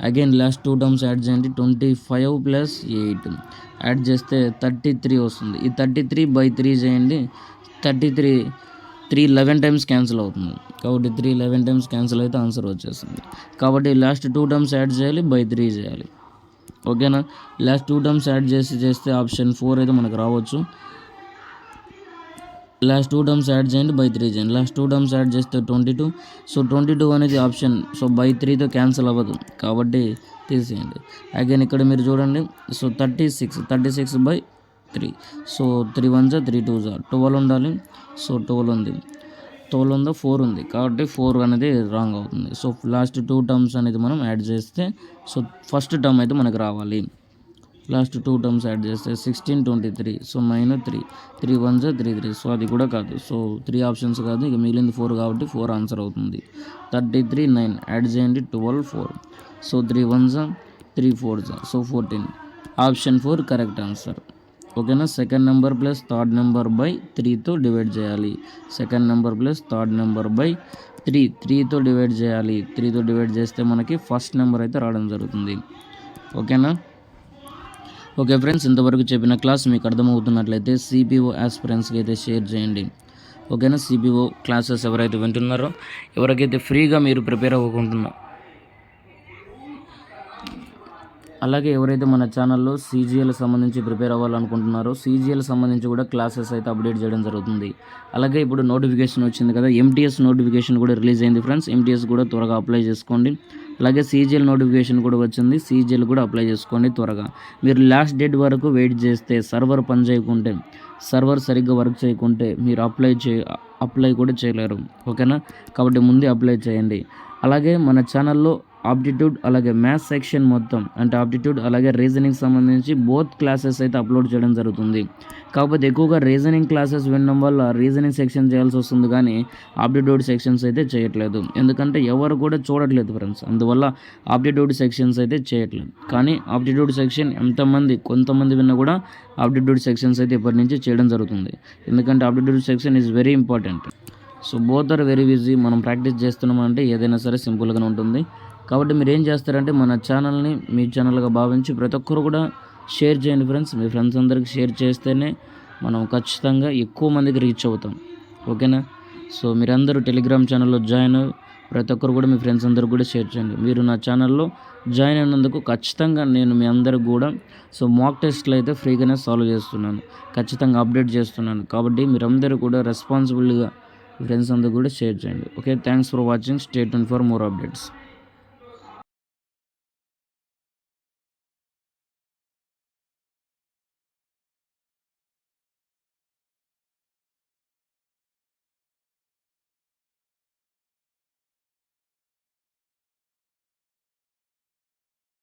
అగైన్ లాస్ట్ 2 టర్మ్స్ యాడ్ చేయండి. 25 + 8 యాడ్ చేస్తే 33 వస్తుంది. ఈ 33 బై 3 చేయండి. 33 3 11 times క్యాన్సిల్ అవుతుంది. కాబట్టి 3 11 times క్యాన్సిల్ అయితే ఆన్సర్ వచ్చేస్తుంది. కాబట్టి లాస్ట్ 2 టర్మ్స్ యాడ్ చేయాలి, బై 3 చేయాలి. ఓకేనా, లాస్ట్ 2 టర్మ్స్ యాడ్ చేస్తే ఆప్షన్ 4 అయితే మనకు రావచ్చు. లాస్ట్ 2 టర్మ్స్ యాడ్ చేయండి, బై 3 చేయండి. లాస్ట్ 2 టర్మ్స్ యాడ్ చేస్తే 22. సో 22 అనేది ఆప్షన్, సో బై 3తో క్యాన్సిల్ అవ్వదు కాబట్టి తీసేయండి. అగైన్ ఇక్కడ మీరు చూడండి, సో 36 బై 3. సో 3 1 3 2 12 ఉండాలి. సో 12 ఉంది. 12 ఉందా, 4 ఉంది. కాబట్టి 4 అనేది రాంగ్ అవుతుంది. సో లాస్ట్ 2 టర్మ్స్ అనేది మనం యాడ్ చేస్తే సో ఫస్ట్ టర్మ్ అయితే మనకు రావాలి. లాస్ట్ 2 టర్మ్స్ యాడ్ చేస్తే 16 23. సో 9 3 3 1 3 3. సో అది కూడా కాదు. సో 3 ఆప్షన్స్ కాదు, ఇక మిగిలింది 4 కాబట్టి 4 ఆన్సర్ అవుతుంది. 33 9 యాడ్ చేయండి, 12 4. సో 3 1 3 4 సో 14. Option 4 correct answer. ఓకేనా, second number plus third number by 3తో డివైడ్ చేయాలి. Second number plus third number by 3తో డివైడ్ చేయాలి. 3తో డివైడ్ చేస్తే మనకి ఫస్ట్ నెంబర్ అయితే రావడం జరుగుతుంది. ఓకేనా, ఓకే ఫ్రెండ్స్, ఇంతవరకు చెప్పిన క్లాస్ మీకు అర్థమవుతున్నట్లయితే సిపిఓ ఆస్పిరెంట్స్కి అయితే షేర్ చేయండి. ఓకేనా. సిబిఓ క్లాసెస్ ఎవరైతే వింటున్నారో, ఎవరికైతే ఫ్రీగా మీరు ప్రిపేర్ అవ్వకుంటున్నారో, అలాగే ఎవరైతే మన ఛానల్లో సీజీఎల్ సంబంధించి ప్రిపేర్ అవ్వాలనుకుంటున్నారో, సీజీఎల్ సంబంధించి కూడా క్లాసెస్ అయితే అప్డేట్ చేయడం జరుగుతుంది. అలాగే ఇప్పుడు నోటిఫికేషన్ వచ్చింది కదా, ఎంటీఎస్ నోటిఫికేషన్ కూడా రిలీజ్ అయింది ఫ్రెండ్స్. ఎంటీఎస్ కూడా త్వరగా అప్లై చేసుకోండి. అలాగే సీజీఎల్ నోటిఫికేషన్ కూడా వచ్చింది, సీజీఎల్ కూడా అప్లై చేసుకోండి త్వరగా. మీరు లాస్ట్ డేట్ వరకు వెయిట్ చేస్తే, సర్వర్ పని చేయకుంటే, సర్వర్ సరిగ్గా వర్క్ చేయకుంటే మీరు అప్లై కూడా చేయలేరు. ఓకేనా. కాబట్టి ముందే అప్లై చేయండి. అలాగే మన ఛానల్లో ఆప్టిట్యూడ్ అలాగే మ్యాథ్స్ సెక్షన్ మొత్తం, అంటే ఆప్టిట్యూడ్ అలాగే రీజనింగ్ సంబంధించి బోత్ క్లాసెస్ అయితే అప్లోడ్ చేయడం జరుగుతుంది. కాకపోతే ఎక్కువగా రీజనింగ్ క్లాసెస్ వినడం వల్ల రీజనింగ్ సెక్షన్ చేయాల్సి వస్తుంది, కానీ ఆప్టిట్యూడ్ సెక్షన్స్ అయితే చేయట్లేదు. ఎందుకంటే ఎవరు కూడా చూడట్లేదు ఫ్రెండ్స్, అందువల్ల ఆప్టిట్యూడ్ సెక్షన్స్ అయితే చేయట్లేదు. కానీ ఆప్టిట్యూడ్ సెక్షన్ కొంతమంది విన్నా కూడా ఆప్టిట్యూడ్ సెక్షన్స్ అయితే ఇప్పటి నుంచి చేయడం జరుగుతుంది. ఎందుకంటే aptitude section is very important. So both are very easy. మనం ప్రాక్టీస్ చేస్తున్నామంటే ఏదైనా సరే సింపుల్గానే ఉంటుంది. కాబట్టి మీరు ఏం చేస్తారంటే మన ఛానల్ని మీ ఛానల్గా భావించి ప్రతి ఒక్కరు కూడా షేర్ చేయండి ఫ్రెండ్స్. మీ ఫ్రెండ్స్ అందరికి షేర్ చేస్తేనే మనం ఖచ్చితంగా ఎక్కువ మందికి రీచ్ అవుతాం. ఓకేనా. సో మీరందరూ టెలిగ్రామ్ ఛానల్లో జాయిన్ అయ్యి ప్రతి ఒక్కరు కూడా మీ ఫ్రెండ్స్ అందరికి కూడా షేర్ చేయండి. మీరు నా ఛానల్లో జాయిన్ అయినందుకు ఖచ్చితంగా నేను మీ అందరికి కూడా మాక్ టెస్ట్లు అయితే ఫ్రీగానే సాల్వ్ చేస్తున్నాను, ఖచ్చితంగా అప్డేట్ చేస్తున్నాను. కాబట్టి మీరందరూ కూడా రెస్పాన్సిబుల్గా ఫ్రెండ్స్ అందరూ కూడా షేర్ చేయండి. Okay, thanks for watching. Stay tune for more updates.